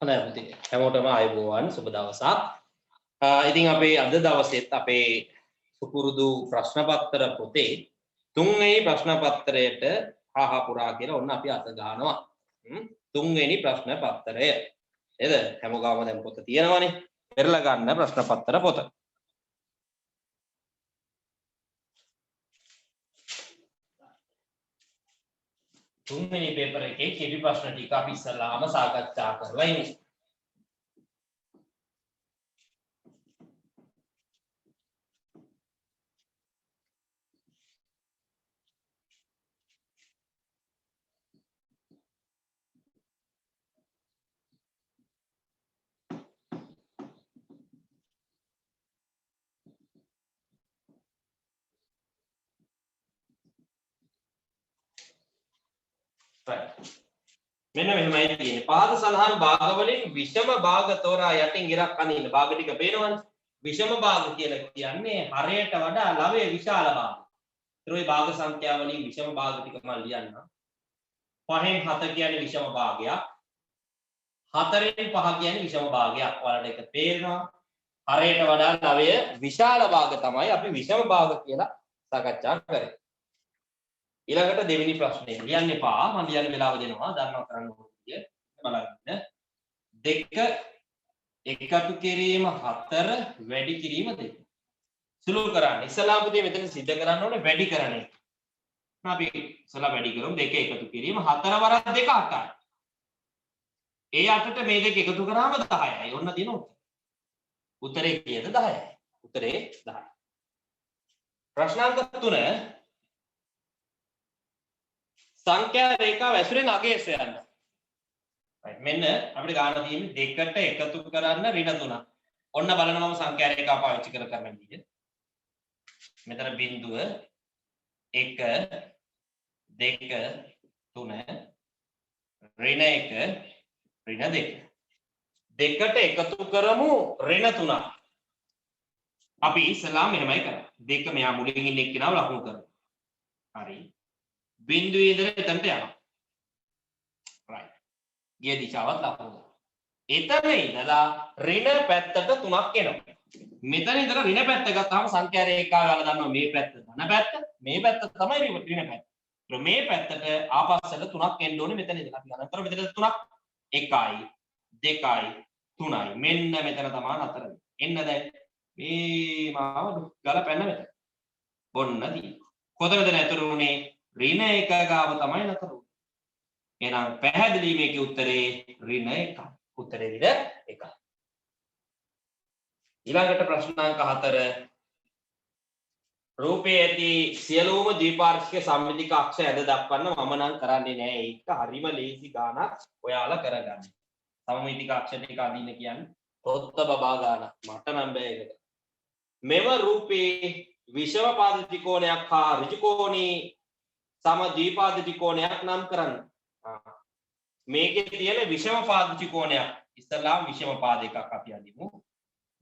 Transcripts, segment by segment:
හොඳයි පුතේ. හැමෝටම ආයුබෝවන් සුබ දවසක්. ඉතින් අපේ අද දවසේත් අපේ සුපුරුදු ප්‍රශ්න පත්‍ර පොතේ තුන්වෙනි ප්‍රශ්න පත්‍රයට හා පුරා කියලා ඔන්න අපි අත ගන්නවා. තුන්වෙනි ප්‍රශ්න පත්‍රය. නේද? හැමෝගාම දැන් පොත තියෙනවනේ. පෙරලා ගන්න ප්‍රශ්න පත්‍ර පොත. තුන්වෙනි පේපර් එකේ කෙටි ප්‍රශ්න ටික අපි ඉස්සලාම සාකච්ඡා කරලා ඉන්නේ. මෙන්න මෙහෙමයි තියෙන්නේ. පාද සලහන් භාග වලින් විෂම භාග තෝරා යටින් ඉරක් අඳින්න. භාග ටික පේනවනේ. විෂම භාග කියලා කියන්නේ හරයට වඩා ලවයේ විශාල භාග. ඒතර ওই භාග සංඛ්‍යා වලින් විෂම භාග ටික මම ලියන්නම්. 5න් 7 කියන්නේ විෂම භාගයක්. 4න් 5 කියන්නේ විෂම භාගයක්. ඔයාලට ඒක පේනවා. හරයට වඩා ලවයේ විශාල භාග තමයි අපි විෂම භාග කියලා සාකච්ඡා කරන්නේ. ඊළඟට දෙවෙනි ප්‍රශ්නේ ලියන්න එපා මම ලියන්න වෙලාව දෙනවා දන්නවා කරන්න ඕනේ බලන්න දෙක එකතු කිරීම 4 වැඩි කිරීම 2 සුළු කරන්න ඉස්සලාම පුතේ මෙතන සිද්ධ කරන්න ඕනේ වැඩි කරන එක අපි ඉස්සලා වැඩි කරමු දෙක එකතු කිරීම 4 වරක් 2 8යි ඒ 8ට මේ දෙක එකතු කරාම 10යි ඔන්න දින උත්තරේ කීයද 10යි උත්තරේ 10යි ප්‍රශ්නාංක 3 සංඛ්‍යා රේඛාව ඇසුරෙන් අගය සොයන්න. right මෙන්න අපිට ගන්න තියෙන්නේ දෙකට එකතු කරන්න ඍණ 3. ඔන්න බලන්න මම සංඛ්‍යා රේඛාව පාවිච්චි කරන විදිහ. මෙතන බිඳුව 1 2 3 ඍණ 1 ඍණ 2. දෙකට එකතු කරමු ඍණ 3. අපි ඉස්සලාම මෙහෙමයි කරන්නේ. දෙක මෙහා මුලින් ඉන්න එක්කෙනාව ලකුණු කරමු. හරි. බිඳුවේ ඉඳලා එතනට යනවා. right. ගිය දිශාවත් ලකුණු. එතන ඉඳලා ඍණ පැත්තට 3ක් එනවා. මෙතන ඉඳලා ඍණ පැත්ත ගත්තාම සංඛ්‍යා රේඛාව ගාලා දන්නවා මේ පැත්ත ධන පැත්ත, මේ පැත්ත තමයි ඍණ පැත්ත. ඒත් මේ පැත්තට ආපස්සට 3ක් එන්න ඕනේ මෙතන ඉඳලා. අපි ගන්නතර මෙතන 3ක් 1යි 2යි 3යි. මෙන්න මෙතන තමයි නතර වෙන්නේ. එන්න දැන් මේ මාව ගාලා පැන්න මෙතන. බොන්න තියෙනවා. කොතනද නතර උනේ? ඍණ 1 ගාව තමයි නතර උනේ. එහෙනම් පැහැදිලි මේකේ උත්තරේ ඍණ 1. උත්තරේ ඍණ 1. ඊළඟට ප්‍රශ්නාංක 4 රූපයේ ඇති සියලුම ද්විපාර්ශ්වික සම්මිතික අක්ෂ ඇද දක්වන්න මම නම් කරන්නේ නැහැ. ඒක හරිම ලේසි ගානක් ඔයාලා කරගන්න. සම්මිතික අක්ෂ ටික අදින්න කියන්නේ තොත්ත බබා ගානක්. මට නම් බෑ ඒක. මෙම රූපේ විෂම පාද ත්‍රිකෝණයක් හා ඍජු කෝණී සම ද්විපාද ත්‍රිකෝණයක් නම් කරන්න. මේකේ තියෙන විෂම පාද ත්‍රිකෝණයක් ඉස්සලාම විෂම පාද එකක් අපි අදිමු.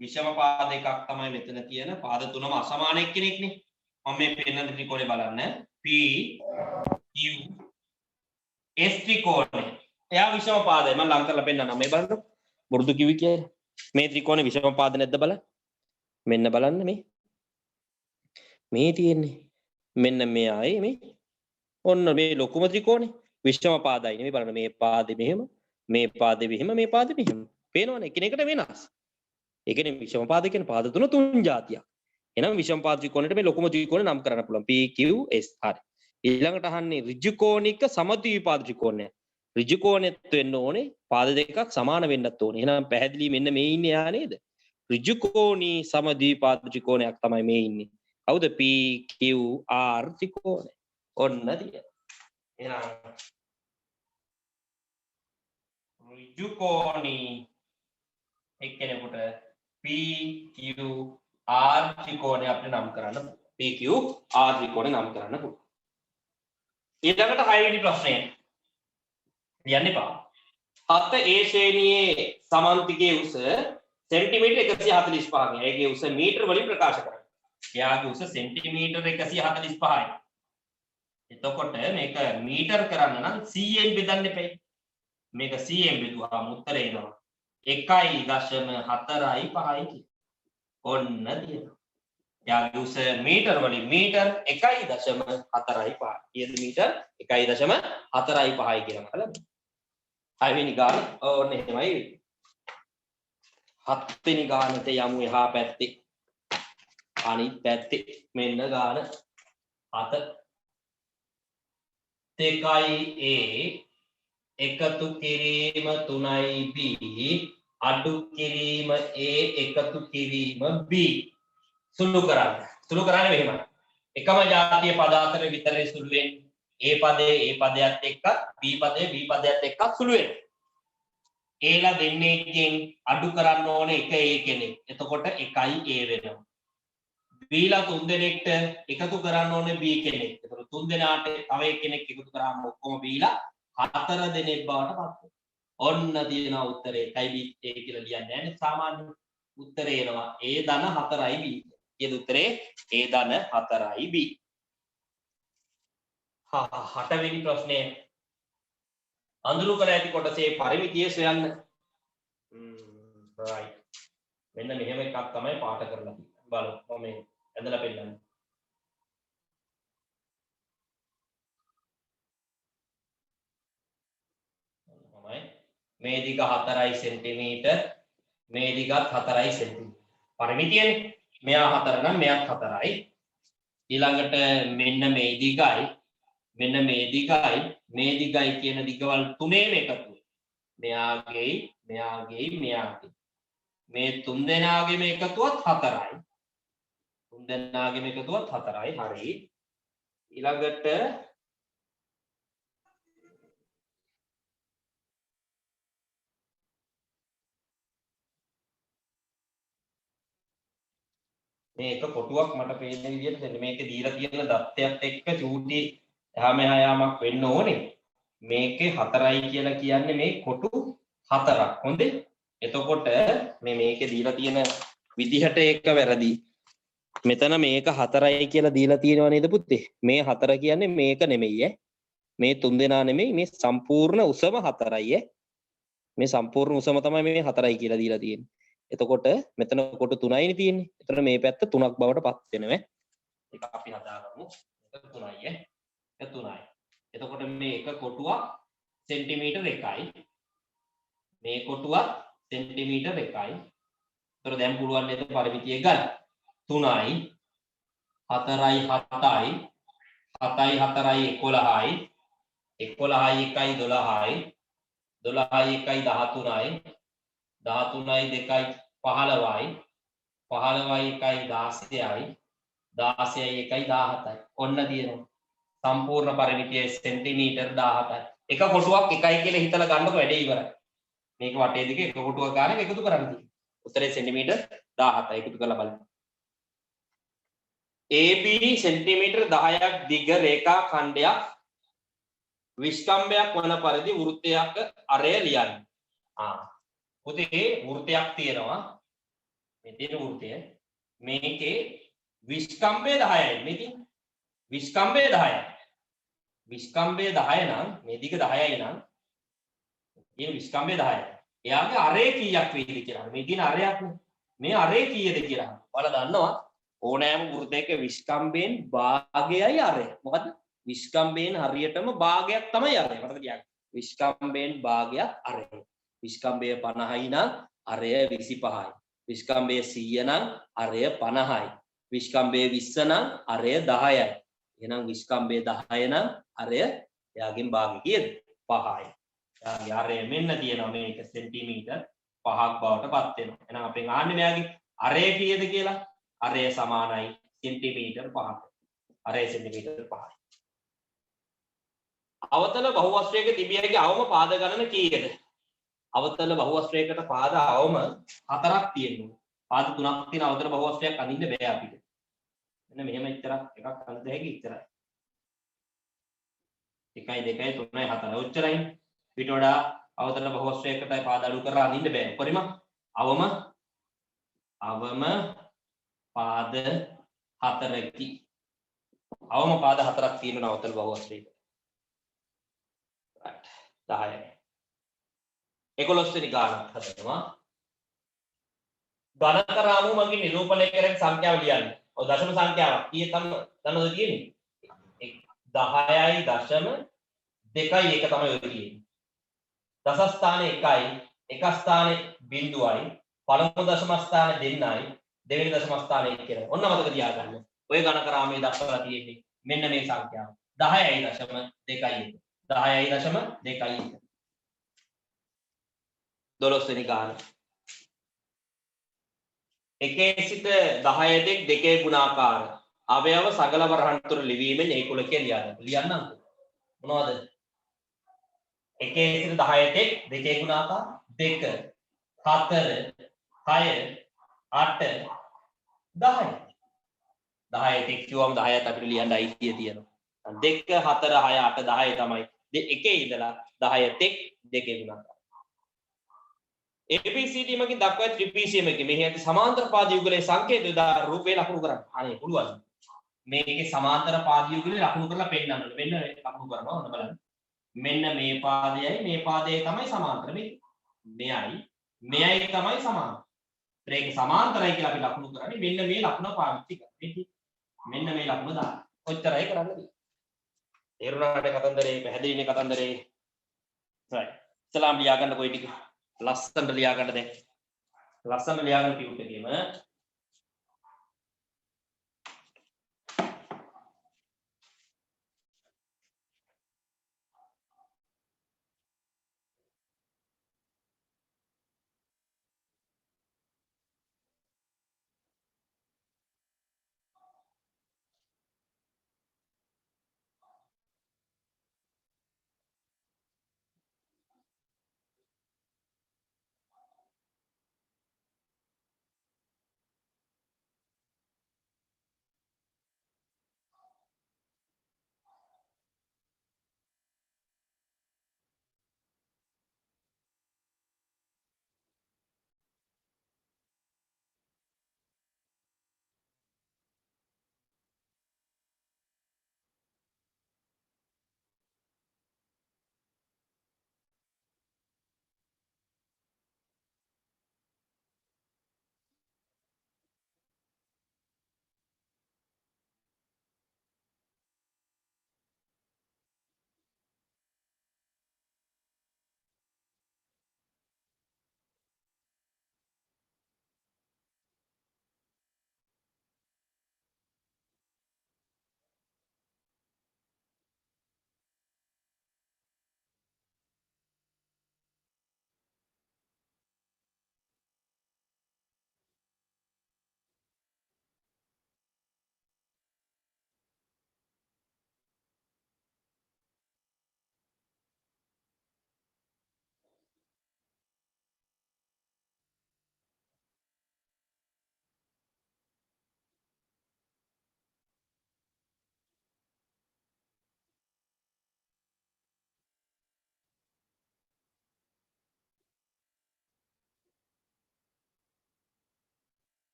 විෂම පාද එකක් තමයි මෙතන තියෙන පාද තුනම අසමාන එක්කෙනෙක්නේ. මම මේ පෙන්නන ත්‍රිකෝණය බලන්න. P Q S ත්‍රිකෝණය. එයා විෂම පාදයි. මම ලං කරලා පෙන්නන්නම්. මේ බලන්න. බුරුදු කිවි කියන්නේ. මේ ත්‍රිකෝණේ විෂම පාද නැද්ද බලන්න. මෙන්න බලන්න මේ තියෙන්නේ. මෙන්න මේ ආයේ මේ ඔන්න මේ ලොකුම ත්‍රිකෝණේ විෂම පාදයි නෙමෙයි බලන්න මේ පාදෙ මෙහෙම මේ පාදෙ මෙහෙම මේ පාදෙ මෙහෙම පේනවනේ එකිනෙකට වෙනස්. ඒ කියන්නේ විෂම පාද කියන්නේ පාද තුන જાතියක්. එහෙනම් විෂම පාද ත්‍රිකෝණයට මේ ලොකුම ත්‍රිකෝණය නම් කරන්න පුළුවන් P Q S හරි. ඊළඟට අහන්නේ ඍජු කෝණික සමද්විපාද ත්‍රිකෝණය. ඍජු කෝණෙත් වෙන්න ඕනේ පාද දෙකක් සමාන වෙන්නත් ඕනේ. එහෙනම් පැහැදිලි මෙන්න මේ ඉන්නේ යා නේද? ඍජු කෝණී සමද්විපාද ත්‍රිකෝණයක් තමයි මේ ඉන්නේ. කවුද P Q R ත්‍රිකෝණය. ඔන්න තියෙනවා. එහෙනම් ඍජු කෝණී එක්කෙනෙකුට P Q R ත්‍රිකෝණය අපිට නම් කරන්න පුළුවන්. P Q R ත්‍රිකෝණය නම් කරන්න පුළුවන්. ඊළඟට 6 වෙනි ප්‍රශ්නය. ලියන්න එපා. 7 A ශ්‍රේණියේ සමන්තිකයේ උස සෙන්ටිමීටර් 145යි. ඒකේ උස මීටර වලින් ප්‍රකාශ කරන්න. එයාගේ උස සෙන්ටිමීටර් 145යි. එතකොට මේක මීටර් කරන්න නම් cm බෙදන්න එපයි. මේක cm බෙදුවාම උත්තරේ එනවා 1.45 ඔන්න තියෙනවා. යාගේ උස මීටර වලින් මීටර 1.45. කීයද මීටර 1.45 කියලා බලන්න. 6 වෙනි ගාන ඕන්න එහෙමයි වෙන්නේ. 7 වෙනි ගානට යමු එහා පැත්තේ. අනිත් පැත්තේ මෙන්න ගාන 7. 2a එකතු කිරීම 3b අඩු කිරීම a එකතු කිරීම b සුළු කරන්නේ මෙහෙමයි. එකම ජාතිය පද අතර විතරේ සුළු වෙන්නේ. a පදේ a පදයට එක්ක b පදේ b පදයට එක්ක සුළු වෙනවා. ඒලා දෙන්නේකින් අඩු කරන්න ඕනේ එක a කෙනෙක්. එතකොට 1යි a වෙනවා. බීලා තුන් දෙනෙක්ට එකතු කරන්න ඕනේ b කෙනෙක්. එතකොට තුන් දෙනාට තව එක්කෙනෙක් එකතු කරාම ඔක්කොම බීලා හතර දෙනෙක් බවට පත් වෙනවා. ඔන්න තියෙන උත්තරේ 1යි b a කියලා ලියන්නේ නැහැ. සාමාන්‍ය උත්තරේ එනවා a ධන 4යි b. කියන උත්තරේ a ධන 4යි b. 8 වෙනි ප්‍රශ්නේ අඳුරු කර ඇති කොටසේ පරිමිතිය සොයන්න. right. මෙන්න මෙහෙම එකක් තමයි පාඩ කරලා තියෙන්නේ. බලමු මම ඇඳලා පෙන්නන්න. තමයි මේ දිග 4 සෙන්ටිමීටර් මේ දිගත් 4 සෙන්ටිමීටර්. පරිමිතියනේ. මෙයා 4 නම් මෙයාත් 4යි. ඊළඟට මෙන්න මේ දිගයි මේ දිගයි කියන දිගවල් තුනේම එකතුව. මෙයාගේ මේ තුන් දෙනාගේම එකතුවත් 4යි. හරි. ඊළඟට මේක කොටුවක් මට පේන විදිහට දෙන්න. මේකේ දීලා තියෙන දත්තයත් එක්ක චූටි එහා මෙහා යාමක් වෙන්න ඕනේ. මේකේ 4යි කියලා කියන්නේ මේ කොටු 4ක්. හොඳේ. එතකොට මේකේ දීලා තියෙන විදිහට ඒක වැරදි. මෙතන මේක 4යි කියලා දීලා තියෙනව නේද පුතේ? මේ 4 කියන්නේ මේක නෙමෙයි ඈ. මේ තුන් දෙනා නෙමෙයි මේ සම්පූර්ණ උසම 4යි ඈ. මේ සම්පූර්ණ උසම තමයි මේ 4යි කියලා දීලා තියෙන්නේ. එතකොට මෙතන කොට 3යිනේ තියෙන්නේ. එතන මේ පැත්ත 3ක් බවට පත් වෙනවා. ඒක අපි හදාගමු. ඒක 3යි ඈ. ඒක 3යි. එතකොට මේ එක කොටුවක් සෙන්ටිමීටර් 1යි. මේ කොටුවක් සෙන්ටිමීටර් 1යි. ඒතර දැන් පුළුවන් නේද පරිමිතිය ගන්න. 3යි 4යි 7යි 7යි 4යි 11යි 11යි 1යි 12යි 12යි 1යි 13යි 13යි 2යි 15යි 15යි 1යි 16යි 16යි 1යි 17යි. ඔන්න තියෙනවා. සම්පූර්ණ පරිමිතිය සෙන්ටිමීටර් 17යි. එක කොටුවක් 1යි කියලා හිතලා ගන්නකො වැඩේ ඉවරයි. මේක වටේ දිගේ එක කොටුවක් ගන්න එකතු කරන්න තියෙනවා. උත්තරේ සෙන්ටිමීටර් 17යි. එකතු කරලා බලන්න. AB සෙන්ටිමීටර් 10ක් දිග රේඛා ඛණ්ඩයක් විස්කම්භයක් වන පරිදි වෘත්තයක අරය ලියන්න. පුතේ වෘත්තයක් තියෙනවා. මේ තියෙන වෘත්තය මේකේ විස්කම්භය 10යි. මේ තියෙන විස්කම්භය 10යි. විස්කම්භය 10 නම් මේ දිග 10යි නම් මේ විස්කම්භය 10යි. එයාගේ අරය කීයක් වේද කියලා. මේ තියෙන අරයක් නේ. මේ අරය කීයද කියලා. ඔයාලා දන්නවා ඕනෑම වෘත්තයක විස්කම්භයෙන් භාගයයි අරය. මොකද්ද? විස්කම්භයෙන් හරියටම භාගයක් තමයි අරය. මතක තියාගන්න. විස්කම්භයෙන් භාගයක් අරය. විස්කම්භය 50යි නම් අරය 25යි. විස්කම්භය 100 නම් අරය 50යි. විස්කම්භය 20 නම් අරය 10යි. එහෙනම් විස්කම්භය 10 නම් අරය එයාගෙන් භාගය කීයද? 5යි. එයාගේ අරය මෙන්න තියෙනවා මේක සෙන්ටිමීටර් 5ක් බවට පත් වෙනවා. එහෙනම් අපෙන් ආන්නේ මෙයාගේ අරය කීයද කියලා? අරය සමානයි සෙන්ටිමීටර් 5කට. අරය සෙන්ටිමීටර් 5යි. අවතල බහුවස්ත්‍රයක තිබිය හැකි අවම පාද ගණන කීයද? අවතල බහුවස්ත්‍රයකට පාද අවම 4ක් තියෙනවා. පාද 3ක් තියෙන අවතල බහුවස්ත්‍රයක් අඳින්න බෑ අපිට. මෙන්න මෙහෙම ඉතරක් එකක් අඳින්න හැකි ඉතරයි. 1යි 2යි 3යි 4යි ඔච්චරයි. ඊට වඩා අවතල බහුවස්ත්‍රයකට පාද අඩු කරලා අඳින්න බෑ. උපරිම අවම පාද 4කි. අවම පාද 4ක් තියෙන අවතල බහුවස්ත්‍රයක. right 10යි. 11 වෙනි ගානක් හදනවා. ඝනක රාමුව මගේ නිරූපණය කරන සංඛ්‍යාව ලියන්න. ඔය දශම සංඛ්‍යාවක්. කීයක් දන්නවද තියෙන්නේ? 10යි දශම 2යි එක තමයි ඔය තියෙන්නේ. දස ස්ථානේ 1යි, එක ස්ථානේ 0යි, පළමු දශම ස්ථානේ 2යි, දෙවෙනි දශම ස්ථානේ 1 කියලා. ඔන්න මතක තියාගන්න. ඔය ඝනක රාමයේ දක්වලා තියෙන්නේ මෙන්න මේ සංඛ්‍යාව. 10යි දශම 2යි 1. 10යි දශම 2යි 1. 12 වෙනි ගාන. 1 සිට 10 දෙක දෙකේ ගුණාකාර අවයව සගල වරහන් තුර ලිවීමෙන් ඒ කුලකේ ලියන්නම්. මොනවද? 1 සිට 10 දෙක දෙකේ ගුණාකාර 2 4 6 8 10. 10 දෙක කිව්වම 10ත් අපිට ලියන්න අයිතිය තියෙනවා. 2 4 6 8 10 තමයි. එකේ ඉඳලා 10 තෙක් දෙකේ ගුණාකාර. ABCD මගින් දක්වා ත්‍රිපිටකය එකේ මෙහි ඇති සමාන්තර පාද යුගලයේ සංකේත යොදා රූපේ ලකුණු කරන්න. අනේ පුළුවන්. මේකේ සමාන්තර පාද යුගලේ ලකුණු කරලා පෙන්නන්න. මෙන්න ලකුණු කරනවා. ඔන්න බලන්න. මෙන්න මේ පාදයයි මේ පාදයයි තමයි සමාන්තර. මෙයයි මෙයයි තමයි සමාන්තර. ඒක සමාන්තරයි කියලා අපි ලකුණු කරන්නේ මෙන්න මේ ලකුණ පාවිච්චි කරන්නේ. මෙන්න මේ ලකුණ දාන්න. ඔච්චරයි කරන්න තියෙන්නේ. තේරුණාට කතන්දරේ පැහැදිලිනේ කතන්දරේ. right. සලාම් ලියා ගන්න කොයි ටික ලස්සනට ලියා ගන්න දැන්. ලස්සනට ලියා ගන්න ටියුට් එකේම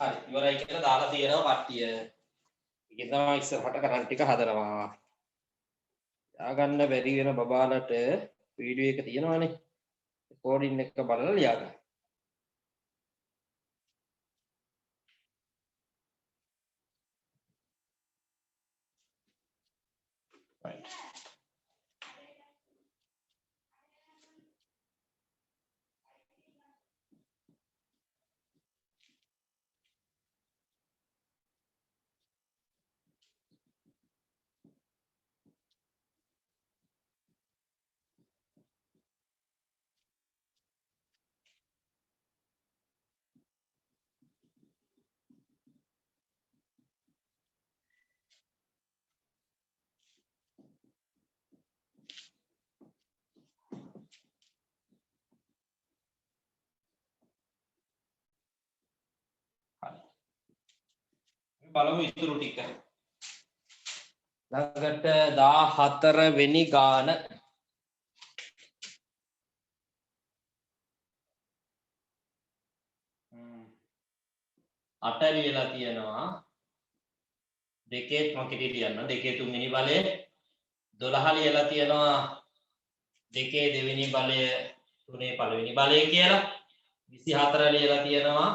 හරි ඉවරයි කියලා දාලා තියෙනවා කට්ටිය. ඒකෙන් තමයි ඉස්සරහට කරන්ට් ටික හදනවා. යාගන්න බැරි වෙන බබාලට වීඩියෝ එක තියෙනවානේ. රෙකෝඩින් එක බලලා ලියා ගන්න. right. බලමු ඉතුරු ටික. ළඟට 14 වෙනි ගාන. අට ලියලා තියෙනවා. දෙකේ මොකෙටි ලියන්න. දෙකේ තුන්වෙනි බලය 12 ලියලා තියෙනවා. දෙකේ දෙවෙනි බලය තුනේ පළවෙනි බලය කියලා. 24 ලියලා තියෙනවා.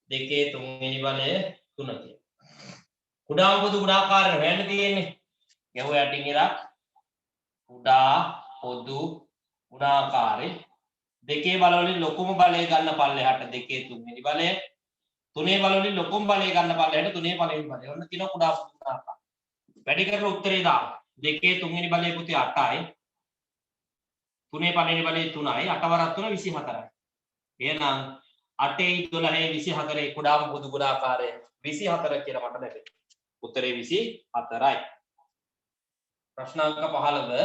දෙකේ තුන්වෙනි බලය 3 කියලා. කුඩාම පොදු ගුණාකාරය හොයන්න තියෙන්නේ. ගැහුව යටින් ඉරක් කුඩා පොදු ගුණාකාරය දෙකේ බලවලින් ලොකුම බලය ගන්න පල්ලෙහාට දෙකේ තුන්වෙනි බලය තුනේ බලවලින් ලොකුම බලය ගන්න පල්ලෙහාට තුනේ පළවෙනි බලය. ඔන්න කියන කුඩා පොදු ගුණාකාරය. වැඩි කරලා උත්තරේ දාන්න. දෙකේ තුන්වෙනි බලය පුතේ 8යි. තුනේ පළවෙනි බලය 3යි. 8 වරක් 3 24යි. එහෙනම් 8යි 12යි 24යි කුඩාම පොදු ගුණාකාරය 24 කියලා මට ලැබෙනවා. උත්තරේ 24යි. ප්‍රශ්නාංක 15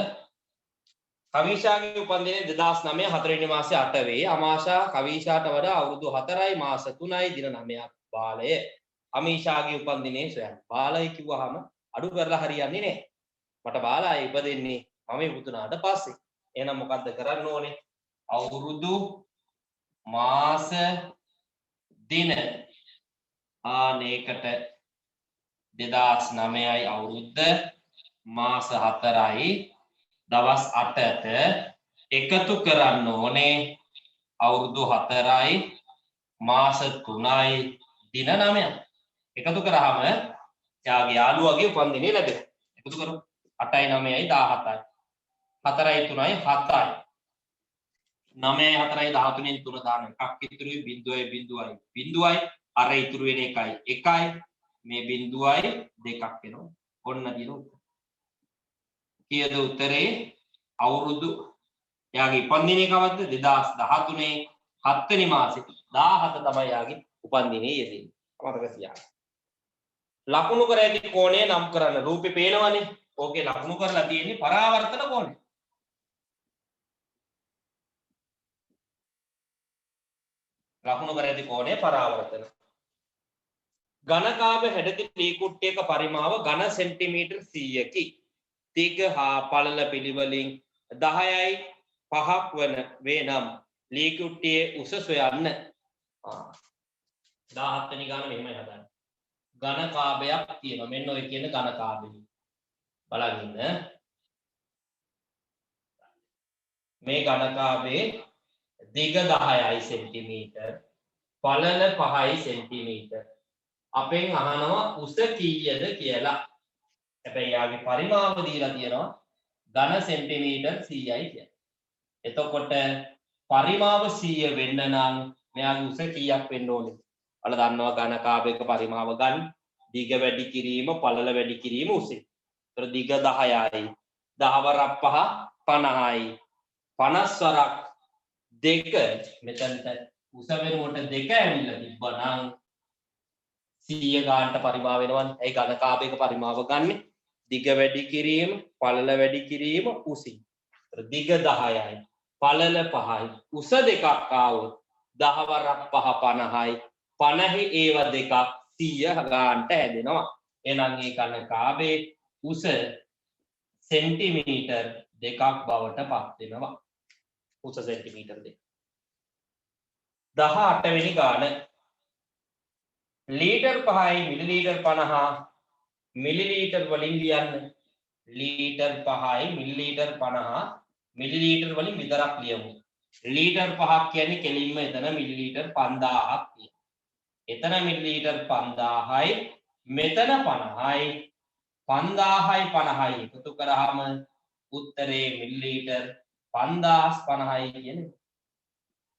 කවිෂාගේ උපන්දිනය 2009 4 වෙනි මාසේ 8 වේ. අමාෂා කවිෂාට වඩා අවුරුදු 4යි මාස 3යි දින 9ක් බාලය. අමීෂාගේ උපන්දිනය සොයන්න. බාලය කිව්වහම අඩු කරලා හරියන්නේ නැහැ. මට බාලය ඉපදෙන්නේ මම ඉපදුනාට පස්සේ. එහෙනම් මොකද්ද කරන්න ඕනේ? අවුරුදු මාස දින ආනේකට 2009යි අවුරුද්ද මාස 4යි දවස් 8ට එකතු කරන්න ඕනේ අවුරුදු 4යි මාස 3යි දින 9යි. එකතු කරාම එයාගේ යාළුවාගේ උපන්දිනය ලැබෙනවා. එකතු කරමු. 8යි 9යි 17යි. 4යි 3යි 7යි. 9යි 4යි 13න් 3 දාන එකක් ඉතුරුයි 0යි 0යි අර ඉතුරු වෙන එකයි 1යි මේ 0යි 2ක් වෙනවා. ඔන්න දින උත්තර. කීයද උත්තරේ? අවුරුදු එයාගේ උපන්දිනය කවද්ද? 2013 7 වෙනි මාසේ 17 තමයි එයාගේ උපන්දිනය යෙදෙන්නේ. මතක තියාගන්න. ලකුණු කර ඇති කෝණය නම් කරන්න. රූපේ පේනවනේ. ඕකේ ලකුණු කරලා තියෙන්නේ පරාවර්තන කෝණය. ලකුණු කර ඇති කෝණය පරාවර්තන. ඝනකාභ හැඩති ලී කුට්ටියක පරිමාව ඝන සෙන්ටිමීටර් 100කි. දිග හා පළල පිළිවෙලින් 10යි 5ක් වන වේ නම් ලී කුට්ටියේ උස සොයන්න. 17 වෙනි ගාන මෙහෙමයි හදන්නේ. ඝනකාභයක් තියෙනවා. මෙන්න ඔය කියන ඝනකාභය. බලන්න ඉන්න. මේ ඝනකාභයේ දිග 10යි සෙන්ටිමීටර් පළල 5යි සෙන්ටිමීටර්. අපෙන් අහනවා උස කීයද කියලා. හැබැයි යාගේ පරිමාව දීලා තියෙනවා ඝන සෙන්ටිමීටර් 100යි කියලා. එතකොට පරිමාව 100 වෙන්න නම් මෙයාගේ උස කීයක් වෙන්න ඕනේ? ඔයාලා දන්නවා ඝනකාභයක පරිමාව ගන්න. දිග වැඩි කිරීම පළල වැඩි කිරීම උසේ. ඒතර දිග 10යි 10 වරක් 5 50යි 50 වරක් 2 මෙතනට උස වෙනුවට 2 ඇවිල්ලා තිබ්බනම් 100 ගානට පරිමාව වෙනවනේ. ඒ ඝනකාභයක පරිමාව ගන්නෙ දිග වැඩි කිරීම පළල වැඩි කිරීම උසින්. දිග 10යි පළල 5යි උස දෙකක් ආවොත් 10 වරක් 5 50යි 50 ඒව දෙකක් 100 ගානට හැදෙනවා. එහෙනම් ඒ ඝනකාභයේ උස සෙන්ටිමීටර් 2ක් බවට පත් වෙනවා. උස සෙන්ටිමීටර් 2. 18 වෙනි ගාන ලීටර් 5යි මිලිලීටර් 50 මිලිලීටර් වලින් ලියන්න. ලීටර් 5යි මිලිලීටර් 50 මිලිලීටර් වලින් විතරක් ලියමු. ලීටර් 5ක් කියන්නේ කෙලින්ම එතන මිලිලීටර් 5000ක් තියෙනවා. එතන මිලිලීටර් 5000යි මෙතන 50යි 5000යි 50යි එකතු කරාම උත්තරේ මිලිලීටර් 5050යි කියන්නේ.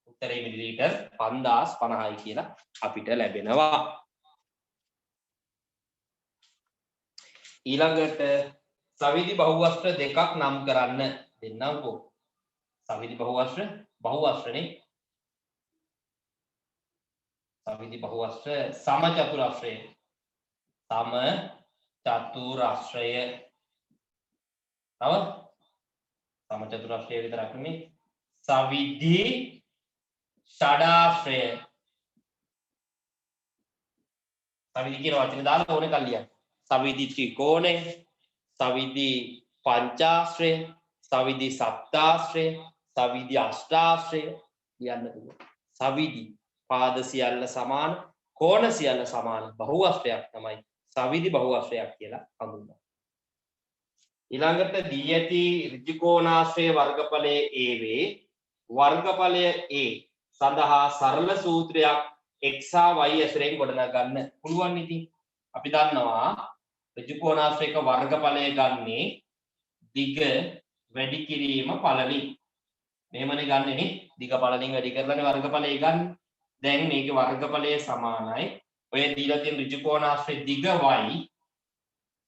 උත්තරේ මිලිලීටර් 5050යි කියලා අපිට ලැබෙනවා. ඊළඟට සවිධි බහුවස්ත්‍ර දෙකක් නම් කරන්න දෙන්නම්කෝ. සවිධි බහුවස්ත්‍රනේ සවිධි බහුවස්ත්‍ර සමචතුරස්‍රය තව සමචතුරස්‍රය විතරක් නෙමෙයි සවිධි ෂඩාශ්‍රය සවිධි කියන වචනේ දාලා ඕනේ කල්ලියක් සවිධි ත්‍රිකෝණය සවිධි පංචාශ්‍රය සවිධි සප්තාශ්‍රය සවිධි අෂ්ටාශ්‍රය කියන්න පුළුවන් සවිධි පාද සියල්ල සමාන කෝණ සියල්ල සමාන බහුවස්ත්‍රයක් තමයි සවිධි බහුවස්ත්‍රයක් කියලා හඳුන්වන්නේ. ඊළඟට දී ඇති ඍජු කෝණාශ්‍රය වර්ගඵලයේ A වේ වර්ගඵලය A සඳහා සරල සූත්‍රයක් x හා y ඇසුරෙන් ගොඩනගන්න පුළුවන්. ඉතින් අපි දන්නවා ඍජු කෝණාශ්‍රයක වර්ගඵලය ගන්නේ දිග වැඩි කිරීම පළලින්. මෙහෙමනේ ගන්නෙ නේ. දිග පළලින් වැඩි කරලානේ වර්ගඵලය ගන්න. දැන් මේකේ වර්ගඵලය සමානයි. ඔය දීලා තියෙන ඍජු කෝණාශ්‍රයේ දිග y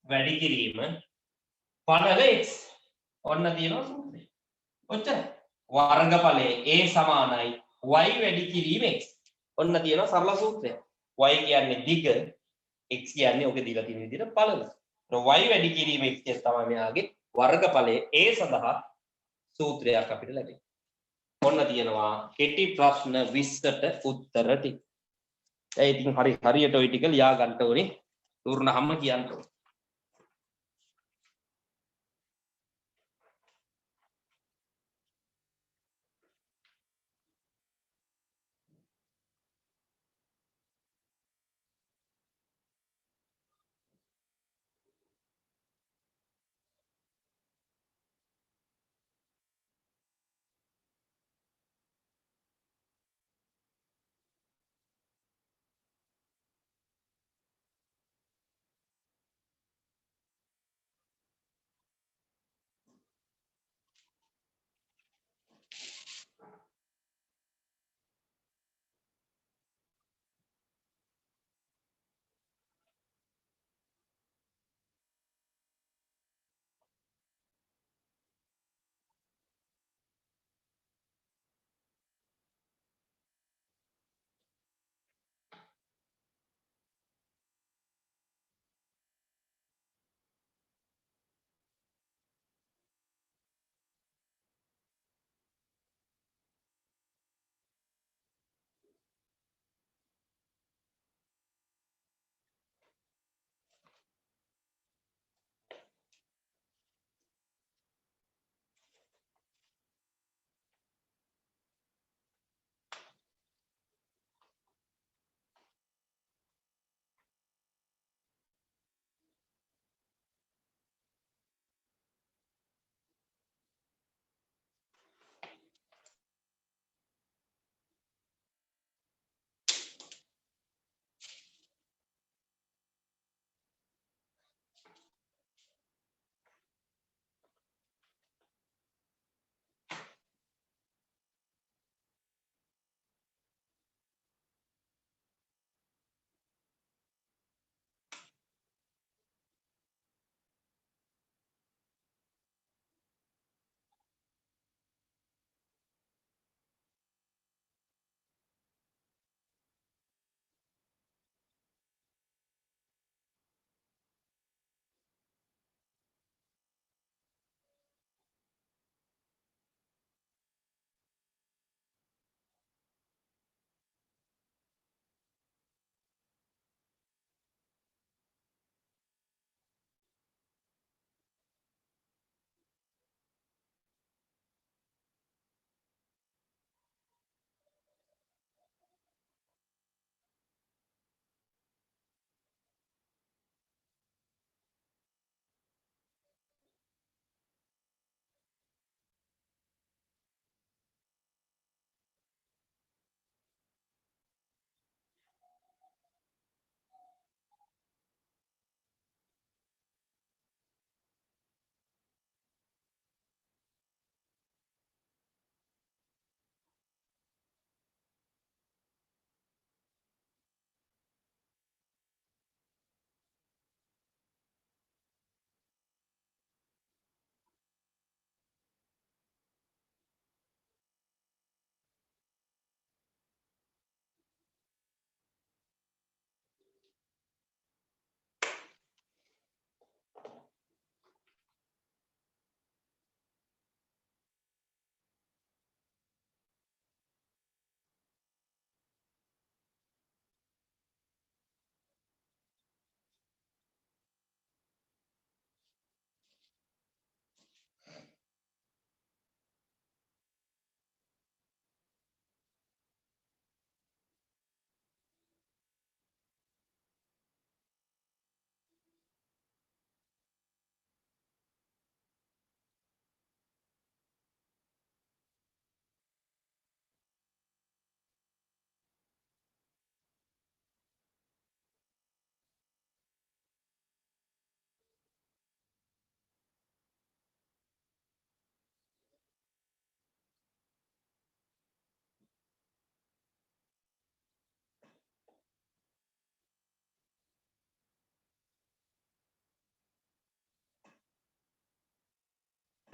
වැඩි කිරීම පළල x. ඔන්න තියෙනවා සූත්‍රය. ඔච්චර. වර්ගඵලය a සමානයි y වැඩි කිරීම x. ඔන්න තියෙනවා සරල සූත්‍රය. y කියන්නේ දිග x කියන්නේ ඔක දීලා තියෙන විදිහට පළල. y වැඩි කිරීම x කියන තමයි මෙයාගේ වර්ගඵලයේ a සඳහා සූත්‍රයක් අපිට ලැබෙන්නේ. ඔන්න තියෙනවා කෙටි ප්‍රශ්න 20ට උත්තර ටික. ඒ ඉතින් හරියට ওই ටික ලියා ගන්න ඕනේ. උරුණහම කියන්න ඕනේ.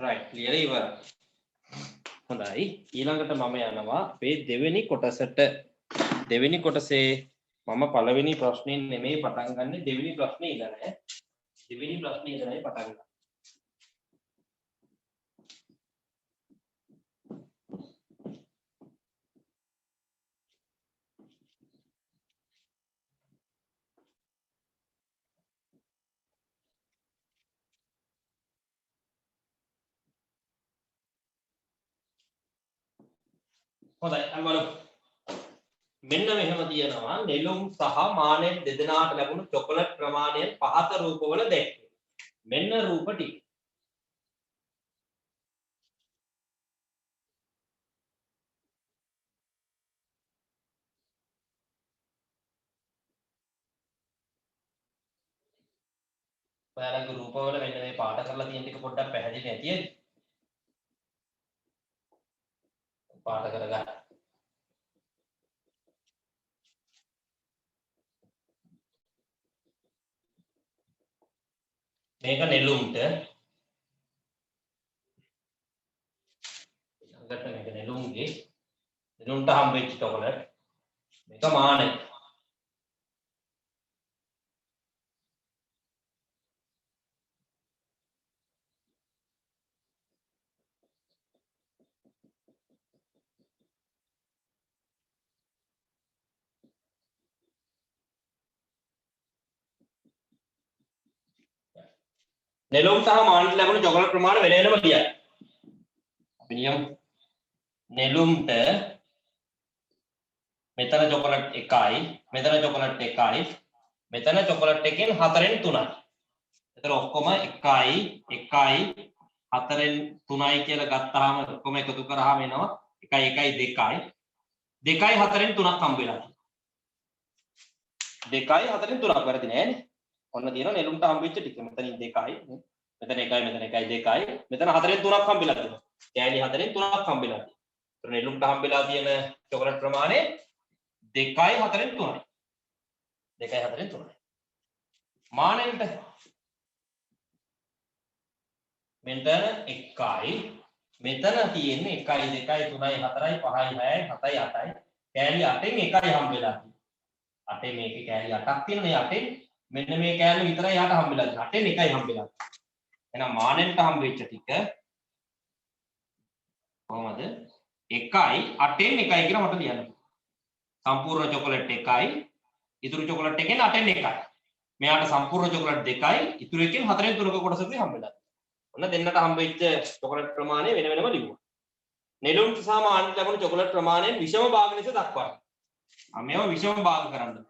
right clear ඉවර හොඳයි ඊළඟට මම යනවා අපේ දෙවෙනි කොටසට දෙවෙනි කොටසේ මම පළවෙනි ප්‍රශ්නේ නෙමෙයි පටන් ගන්න දෙවෙනි ප්‍රශ්නේ ඉඳලා දෙවෙනි ප්‍රශ්නේ ඉඳලා පටන් ගන්න හොඳයි අපි බලමු මෙන්න මෙහෙම තියෙනවා නෙළුම් සහ මානෙන් දෙදෙනාට ලැබුණු චොකලට් ප්‍රමාණය පහත රූපවල දැක්වේ. මෙන්න රූප ටික. ඔයාලගේ රූපවල මෙන්න මේ පාට කරලා තියෙන ටික පොඩ්ඩක් පැහැදිලි නැතිද? පාට කරගන්න. මේක නෙළුම්ට ළඟට මේක නෙළුම්ගේ නෙළුම්ට හම්බෙච්ච චොකලට් මේක මානෙ නෙළුම් සහ මානෙට ලැබුණු චොකලට් ප්‍රමාණය වෙන වෙනම ලියන්න. අපි නියමු නෙළුම්ට මෙතන චොකලට් 1යි මෙතන චොකලට් 1යි මෙතන චොකලට් එකෙන් 4න් 3යි. එතන ඔක්කොම 1යි 1යි 4න් 3යි කියලා ගත්තාම ඔක්කොම එකතු කරාම එනවා 1යි 1යි 2යි 2යි 4න් 3ක් හම්බ වෙලා තියෙනවා. 2යි 4න් 3ක් වැරදි නෑනේ. ඔන්න තියෙනවා නෙළුම්ට හම්බෙච්ච ටික. මෙතනින් 2යි මෙතන 1යි මෙතන 1යි 2යි මෙතන 4න් 3ක් හම්බෙලා තියෙනවා. කෑලි 4න් 3ක් හම්බෙලා තියෙනවා. ඒතර නෙළුම්ට හම්බෙලා තියෙන චොකලට් ප්‍රමාණය 2යි 4න් 3යි. 2යි 4න් 3යි. මානෙන්ට මෙතන 1යි මෙතන තියෙන්නේ 1යි 2යි 3යි 4යි 5යි 6යි 7යි 8යි කෑලි 8න් 1යි හම්බෙලා තියෙනවා. 8 මේකේ කෑලි 8ක් තියෙනවා. මේ 8න් මෙන්න මේ කෑල්ල විතරයි යාට හම්බෙලා තියෙන්නේ. 8න් 1යි හම්බෙලා තියෙන්නේ. එහෙනම් මානෙන්ට හම්බෙච්ච ටික කොහමද? 1යි 8න් 1යි කියලා මට ලියන්න. සම්පූර්ණ චොකලට් 1යි ඉතුරු චොකලට් එකෙන් 8න් 1යි. මෙයාට සම්පූර්ණ චොකලට් 2යි ඉතුරු එකෙන් 4න් 3ක කොටසකුයි හම්බෙලා. ඔන්න දෙන්නට හම්බෙච්ච චොකලට් ප්‍රමාණය වෙන වෙනම ලියුවා. නෙළුම් සහ මානෙට ලැබුණු චොකලට් ප්‍රමාණයෙන් විෂම භාග ලෙස දක්වන්න. මේවා විෂම භාග කරන්න.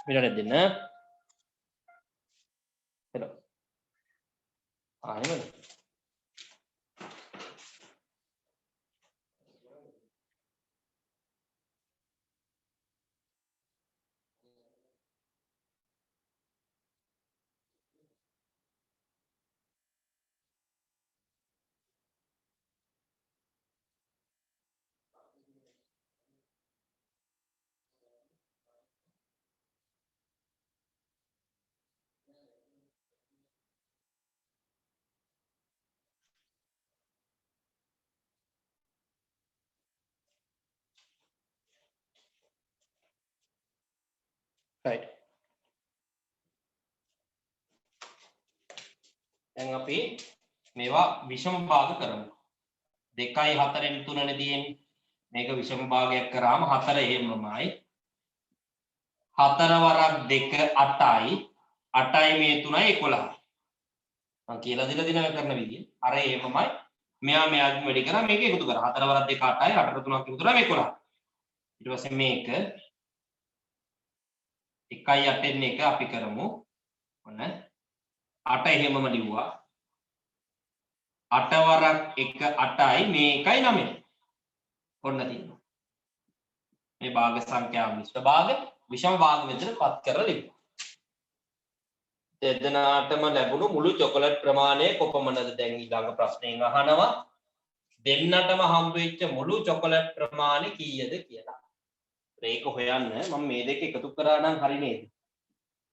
මෙලට දෙන්න. hello. එහෙමද? right. දැන් අපි මේවා විෂම භාග කරමු. 2යි 4න් 3 නේ තියෙන්නේ. මේක විෂම භාගයක් කරාම 4 එහෙමමයි. 4 වරක් 2 8යි. 8යි මේ 3යි 11යි. මම කියලා දීලා දිනව කරන විදිය. අර එහෙමමයි. මෙයා මෙයාගෙන් වැඩි කරා මේක එකතු කරා. 4 වරක් 2 8යි. 8ට 3ක් එකතු කරා මේ 11යි. ඊට පස්සේ මේක 1යි 8න් 1 අපි කරමු. ඔන්න 8 එහෙමම ලිව්වා. 8 වරක් 1 8යි මේ 1යි 9යි. ඔන්න තියෙනවා. මේ භාග සංඛ්‍යා මිශ්‍ර භාග විෂම භාග විදිහට පත් කරලා ලියමු. දෙදෙනාටම ලැබුණු මුළු චොකලට් ප්‍රමාණය කොපමණද? දැන් ඊළඟ ප්‍රශ්නයෙන් අහනවා දෙන්නටම හම්බෙච්ච මුළු චොකලට් ප්‍රමාණය කීයද කියලා. ඒක හොයන්න මම මේ දෙක එකතු කරා නම් හරි නේද?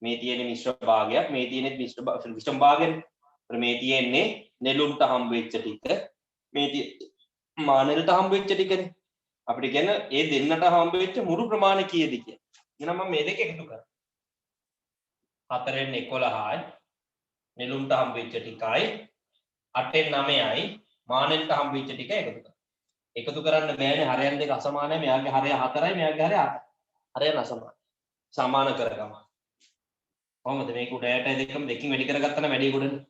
මේ තියෙන මිශ්‍ර භාගයක් මේ තියෙන විෂම භාගයක්. මේ තියෙන්නේ නෙළුම්ට හම්බ වෙච්ච ටික මේ මානෙලට හම්බ වෙච්ච ටිකනේ. අපිට කියන ඒ දෙන්නට හම්බ වෙච්ච මුළු ප්‍රමාණය කීයද කියලා. එහෙනම් මම මේ දෙක එකතු කරා. 4න් 11යි නෙළුම්ට හම්බ වෙච්ච ටිකයි 8න් 9යි මානෙලට හම්බ වෙච්ච ටික එකතු කරා. එකතු කරන්න බෑනේ හරයන් දෙක අසමානයි. මෙයාගේ හරය 4යි මෙයාගේ හරය 8යි. හරයන් අසමානයි. සමාන කරගමු. කොහොමද මේක උඩ යට දෙකම දෙකින් වැඩි කරගත්තා නම් වැඩි ගොඩනේ.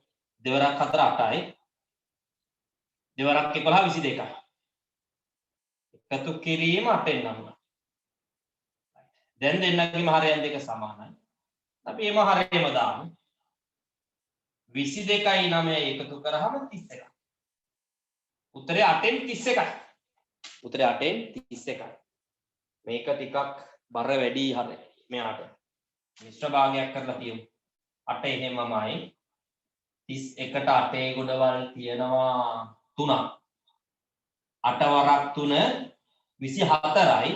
දෙවරක් 4 8යි. දෙවරක් 11 22යි. එකතු කිරීම 8න් 9යි. දැන් දෙන්නගේම හරයන් දෙක සමානයි. අපි එම හරයම දාමු. 22යි 9යි එකතු කරාම 31යි. උත්තරේ 8න් 31යි. උත්තරේ 8න් 31යි. මේක ටිකක් බර වැඩි හරය. මෙයාට මිශ්‍ර භාගයක් කරලා තියමු. 8 එහෙමමයි. 31ට 8 ගොඩවල් තියෙනවා 3ක්. 8 වරක් 3 24යි.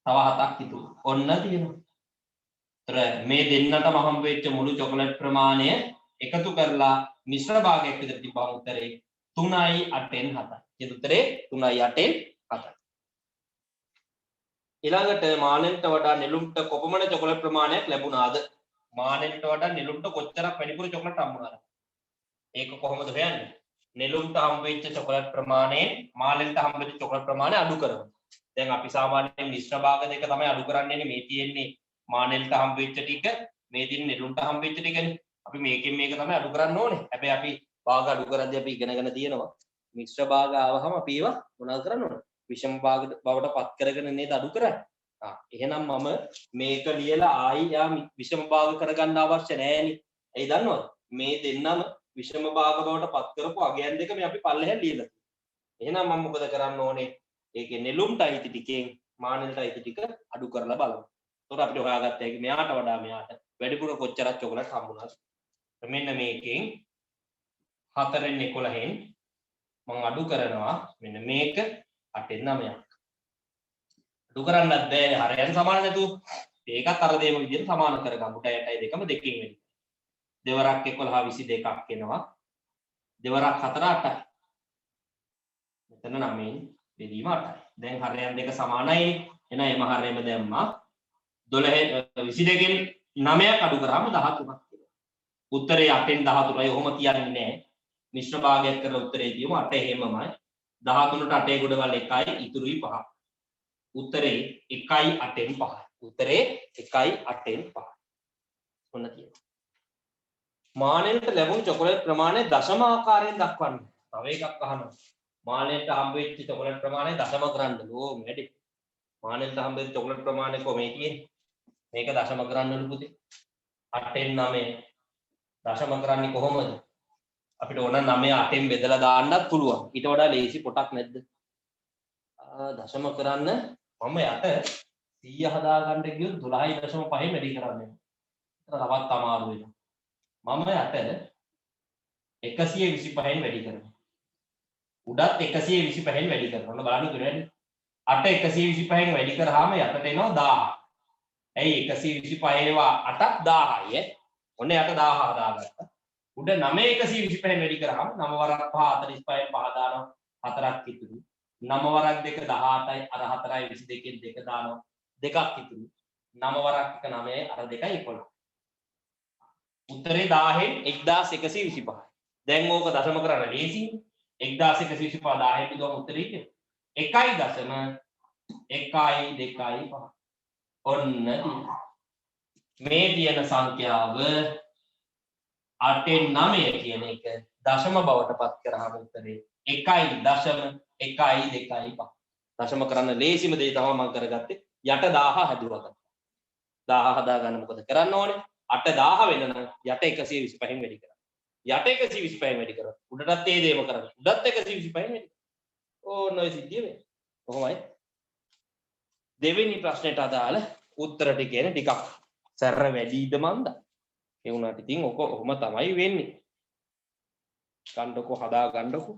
තව 7ක් ඉතුරු. ඔන්න තියෙනවා. ඒතර මේ දෙන්නටම හම්බ වෙච්ච මුළු චොකලට් ප්‍රමාණය එකතු කරලා මිශ්‍ර භාගයක් විතර තිබ්බම උත්තරේ 3යි 8න් 7යි. ඒ උත්තරේ 3යි 8න් 7යි. ඊළඟට මානෙල්ට වඩා නෙළුම්ට කොපමණ චොකලට් ප්‍රමාණයක් ලැබුණාද? මානෙල්ට වඩා නෙළුම්ට කොච්චරක් වැඩිපුර චොකලට් හම්බුණාද? ඒක කොහොමද හොයන්නේ? නෙළුම්ට හම්බ වෙච්ච චොකලට් ප්‍රමාණයෙන් මානෙල්ට හම්බ වෙච්ච චොකලට් ප්‍රමාණය අඩු කරමු. දැන් අපි සාමාන්‍යයෙන් මිශ්‍ර භාග දෙක තමයි අඩු කරන්නේ. මේ තියෙන්නේ මානෙල්ට හම්බ වෙච්ච ටික, මේ තියෙන්නේ නෙළුම්ට හම්බ වෙච්ච ටිකනේ. අපි මේකෙන් මේක තමයි අඩු කරන්න ඕනේ. හැබැයි අපි භාග අඩු කරද්දී අපි ඉගෙනගෙන තියෙනවා මිශ්‍ර භාග ආවහම අපි ඒවා මොනවද කරන්න ඕනේ? විෂම භාග බවට පත් කරගෙන නේද අඩු කරන්නේ. එහෙනම් මම මේක ලියලා ආයි යා විෂම භාග කරගන්න අවශ්‍ය නැහැනේ. එයි දන්නවද? මේ දෙන්නම විෂම භාග බවට පත් කරපු අගයන් දෙක මේ අපි පල්ලෙහෙන් ලියලා. එහෙනම් මම මොකද කරන්න ඕනේ? ඒකේ නෙළුම්ට අයිති ටිකෙන් මානෙල්ට අයිති ටික අඩු කරලා බලමු. එතකොට අපිට හොයාගත්ත හැකි මෙයාට වඩා මෙයාට වැඩිපුර කොච්චරක් චොකලට් හම්බුණාද? මෙන්න මේකෙන් 4න් 11න් මම අඩු කරනවා මෙන්න මේක 8න් 9ක්. අඩු කරන්නත් බෑ හරයන් සමාන නැතුව. ඒකත් අර දෙයම විදිහට සමාන කරගමු. 8යි දෙකම දෙකකින් වෙන්නේ. දෙවරක් 11 22ක් එනවා. දෙවරක් 4 8යි. මෙතන 9න් බෙදීම 8යි. දැන් හරයන් දෙක සමානයි. එහෙනම් එම හරයම දැම්මා. 12 22කින් 9ක් අඩු කරාම 13ක් වෙනවා. උත්තරේ 8න් 13යි. ඔහොම කියන්නේ නැහැ. මිශ්‍ර භාගයක් කරලා උත්තරේ තියමු 8 එහෙමමයි. 13ට 8 ගොඩවල් 1යි ඉතුරුයි 5ක්. උත්තරේ 1යි 8න් 5යි. උත්තරේ 1යි 8න් 5යි. ඔන්න තියෙනවා. මානෙල්ට ලැබුණු චොකලට් ප්‍රමාණය දශම ආකාරයෙන් දක්වන්න. තව එකක් අහනවා. මානෙල්ට හම්බ වෙච්ච චොකලට් ප්‍රමාණය දශම කරන්න. ඕ වැඩි. මානෙල්ට හම්බ වෙච්ච චොකලට් ප්‍රමාණය කොහේ තියෙන්නේ? මේක දශම කරන්නලු පුතේ. 8න් 9 දශම කරන්නේ කොහොමද? අපිට ඕන 9 8න් බෙදලා දාන්නත් පුළුවන්. ඊට වඩා ලේසි පොටක් නැද්ද? දශම කරන්න මම යට 100 හදා ගන්න ගියොත් 12.5න් වැඩි කරන්නේ. ඒක තවත් අමාරු වෙනවා. මම යට 125න් වැඩි කරනවා. උඩත් 125න් වැඩි කරනවා. ඔන්න බලන්න ඉතින් 8 125න් වැඩි කරාම යටට එනවා 1000. ඇයි 125 ඒවා 8ක් 1000යි ඈ. ඔන්න යට 1000 හදාගත්තා. උඩ 9 125න් වැඩි කරාම 9 වරක් 5 45න් 5 දානවා 4ක් ඉතුරු. 9 වරක් 2 18යි අර 4යි 22කින් 2 දානවා 2ක් ඉතුරු. 9 වරක් 1 9යි අර 2යි 11. උත්තරේ 10න් 1125යි. දැන් ඕක දශම කරන්න ලේසියි. 1125 10න් බෙදුවම උත්තරේ ඉන්නේ 1.125. ඔන්න මේ තියෙන සංඛ්‍යාව 8න් 9 කියන එක දශම බවට පත් කරාම උත්තරේ 1.125. දශම කරන්න ලේසිම දේ තමයි මම කරගත්තේ. යට 1000 හැදුවා. 1000 හදා ගන්න මොකද කරන්න ඕනේ? 8000 වෙන නම් යට 125න් වැඩි කරන්න. යට 125න් වැඩි කරා. උඩටත් ඒ දේම කරන්න. උඩත් 125න් වැඩි කරා. ඕන ඔය සිද්ධිය වෙන්නේ. කොහොමයි? දෙවෙනි ප්‍රශ්නෙට අදාළ උත්තර ටික කියන ටිකක් සැර වැඩිද මන්ද? ඒ වුණාට ඉතින් ඔක ඔහොම තමයි වෙන්නේ. ගන්නකො හදා ගන්නකො.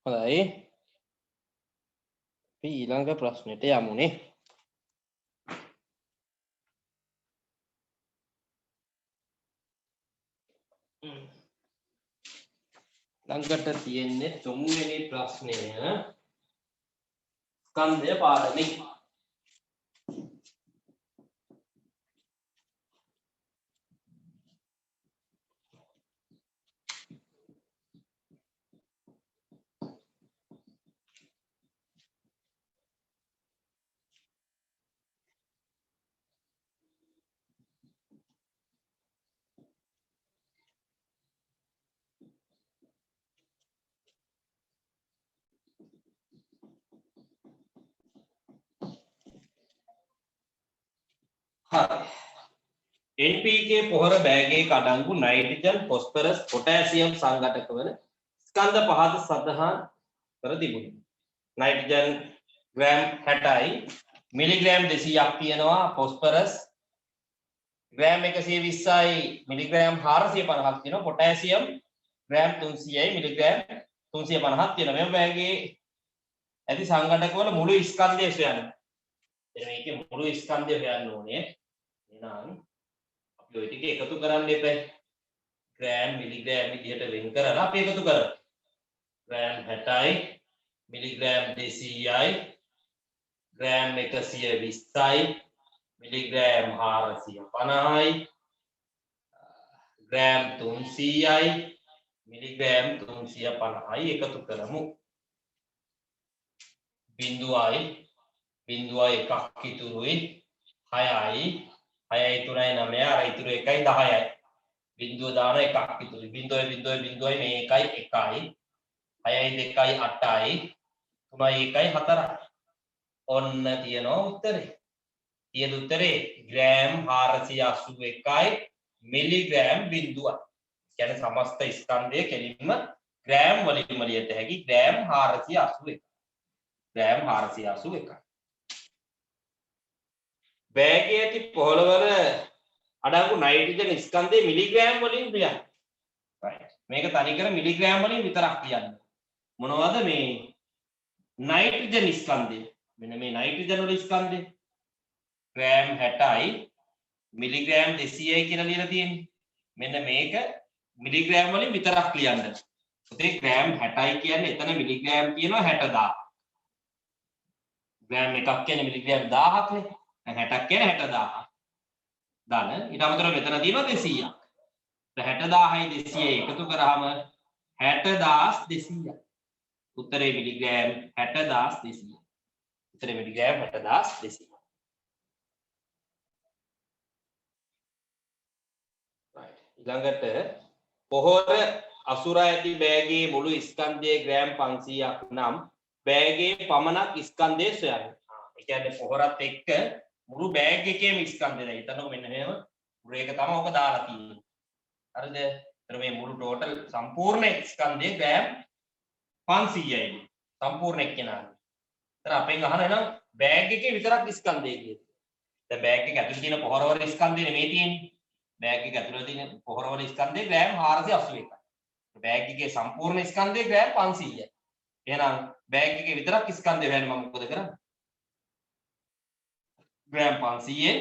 හොඳයි අපි ඊළඟ ප්‍රශ්නෙට යමුනේ ළඟට තියෙන්නේ තුන්වෙනි ප්‍රශ්නය ස්කන්ධය පාඩමේ NPK පොහොර බෑගයක අඩංගු නයිට්‍රජන් ෆොස්ෆරස් පොටෑසියම් සංඝටක වන ස්කන්ධ පහද සඳහන් කර තිබුණි. නයිට්‍රජන් ග්‍රෑම් 60යි මිලිග්‍රෑම් 200ක් තියෙනවා ෆොස්ෆරස් ග්‍රෑම් 120යි මිලිග්‍රෑම් 450ක් තියෙනවා පොටෑසියම් ග්‍රෑම් 300යි මිලිග්‍රෑම් 350ක් තියෙනවා. මේ බෑගයේ ඇති සංඝටක වල මුළු ස්කන්ධය සොයන්න. එතන මේකේ මුළු ස්කන්ධය හොයන්න ඕනේ. එහෙනම් අපි ඔය ටික එකතු කරන්න එපා. ග්‍රෑම් මිලිග්‍රෑම් විදිහට වෙන් කරලා අපි එකතු කරමු. ග්‍රෑම් 60යි මිලිග්‍රෑම් 200යි ග්‍රෑම් 120යි මිලිග්‍රෑම් 450යි ග්‍රෑම් 300යි මිලිග්‍රෑම් 350යි එකතු කරමු. බිඳුවයි බිඳුවයි එකක් ඉතුරුයි 6යි 6යි 3යි 9යි අර ඉතුරු 1යි 10යි බිඳුව දාන එකක් ඉතුරුයි බිඳුවයි බිඳුවයි බිඳුවයි මේ 1යි 1යි 6යි 2යි 8යි 3යි 1යි 4යි ඔන්න තියෙනවා උත්තරේ. ඊයේ උත්තරේ ග්‍රෑම් 481යි මිලිග්‍රෑම් බිඳුවයි. කියන්නේ සමස්ත ස්කන්ධය කෙලින්ම ග්‍රෑම් වලින් ලියත හැකි ග්‍රෑම් 481. ග්‍රෑම් 481. බෑගයේ ඇති පොළවල අඩංගු නයිට්‍රජන් ස්කන්ධයේ මිලිග්‍රෑම් වලින් ලියන්න. right. මේක තනිකර මිලිග්‍රෑම් වලින් විතරක් ලියන්න. මොනවද මේ නයිට්‍රජන් ස්කන්ධය? මෙන්න මේ නයිට්‍රජන් වල ස්කන්ධය ග්‍රෑම් 60යි මිලිග්‍රෑම් 200යි කියලා ලියලා තියෙන්නේ. මෙන්න මේක මිලිග්‍රෑම් වලින් විතරක් ලියන්න. ඒකේ ග්‍රෑම් 60යි කියන්නේ එතන මිලිග්‍රෑම් කියනවා 60000. ග්‍රෑම් එකක් කියන්නේ මිලිග්‍රෑම් 1000ක් නේ. 60ක් කියන්නේ 60000. දාන ඊට අමතරව මෙතන තියෙනවා 200ක්. 60000යි 200යි එකතු කරාම 60200. උත්තරේ මිලිග්‍රෑම් 60200. උත්තරේ මිලිග්‍රෑම් 60200. right. ඊළඟට පොහොර අසුරා ඇති බෑගයේ මුළු ස්කන්ධයේ ග්‍රෑම් 500ක් නම් බෑගයේ පමණක් ස්කන්ධය සොයන්න. ඒ කියන්නේ පොහොරත් එක්ක මුළු බෑග් එකේම ස්කන්ධය දැන් හිතන්නකො මෙන්න මෙහෙම මුළු එක තමයි ඔක දාලා තියෙන්නේ. හරිද? ඒතර මේ මුළු ටෝටල් සම්පූර්ණ ස්කන්ධය ග්‍රෑම් 500යි. සම්පූර්ණ එක්කෙනාගේ. ඒතර අපෙන් අහන එනම් බෑග් එකේ විතරක් ස්කන්ධය කියලා. දැන් බෑග් එක ඇතුලේ තියෙන පොහොරවල ස්කන්ධය නෙමෙයි තියෙන්නේ. බෑග් එක ඇතුලේ තියෙන පොහොරවල ස්කන්ධය ග්‍රෑම් 481යි. බෑග් එකේ සම්පූර්ණ ස්කන්ධය ග්‍රෑම් 500යි. එහෙනම් බෑග් එකේ විතරක් ස්කන්ධය හොයන්න මම මොකද කරන්නේ? ග්‍රෑම් 500ෙන්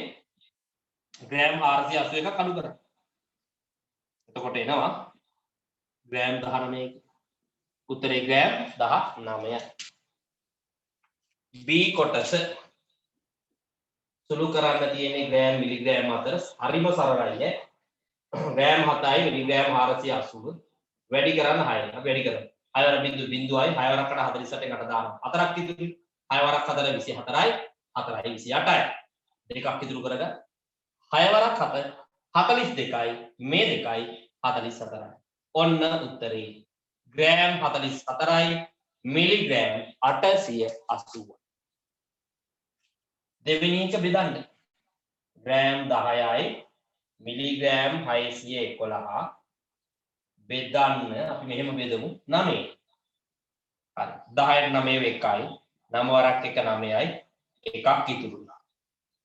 ග්‍රෑම් 481ක් අඩු කරා. එතකොට එනවා ග්‍රෑම් 19. උත්තරේ ග්‍රෑම් 19. B කොටස සුළු කරන්න තියෙන්නේ ග්‍රෑම් මිලිග්‍රෑම් අතර හරිම සරලයි ඈ. ග්‍රෑම් 7යි මිලිග්‍රෑම් 480 වැඩි කරන්න 6යි. අපි වැඩි කරමු. 6 වර බිඳු බිඳුවයි 6 වරකට 48න් 8 දානවා. 4ක් ඉතුරුයි. 6 වරක් 4 24යි 4යි 28යි. දෙකක් ඉතුරු කරගන්න. 6 වරක් 7 42යි මේ දෙකයි 44යි. ඔන්න උත්තරේ ග්‍රෑම් 44යි මිලිග්‍රෑම් 880. දෙවෙනි එක බෙදන්න. ග්‍රෑම් 10යි මිලිග්‍රෑම් 611 බෙදන්න අපි මෙහෙම බෙදමු 9. හරි 10ට 9 එකයි 9 වරක් 1 9යි එකක් ඉතුරුනා.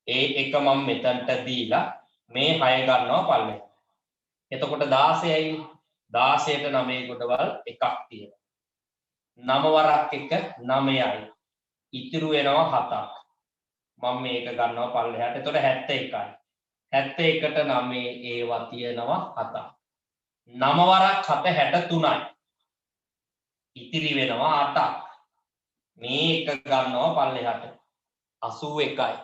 ඒ එක මම මෙතනට දීලා මේ 6 ගන්නවා පල්ලෙහාට. එතකොට 16යි 16ට 9 කොටවල් එකක් තියෙනවා. 9 වරක් එක 9යි. ඉතුරු වෙනවා 7ක්. මම මේක ගන්නවා පල්ලෙහාට. එතකොට 71යි. 71ට 9 ඒවා තියෙනවා 7ක්. 9 වරක් 7 63යි. ඉතිරි වෙනවා 8ක්. මේ එක ගන්නවා පල්ලෙහාට 81යි.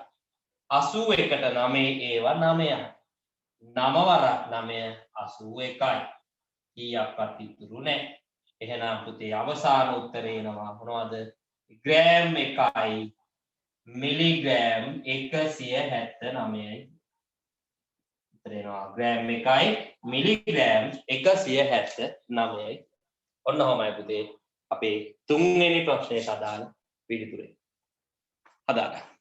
81ට 9 ඒවා 9යි. 9 වරක් 9 81යි. කීයක්වත් ඉතුරු නැහැ. එහෙනම් පුතේ අවසාන උත්තරේ එනවා මොනවද? ග්‍රෑම් 1යි මිලිග්‍රෑම් 179යි. උත්තරේ එනවා ග්‍රෑම් 1යි මිලිග්‍රෑම් 179යි. ඔන්න ඔහමයි පුතේ අපේ තුන්වෙනි ප්‍රශ්නයට අදාළ පිළිතුර. හදාගන්න.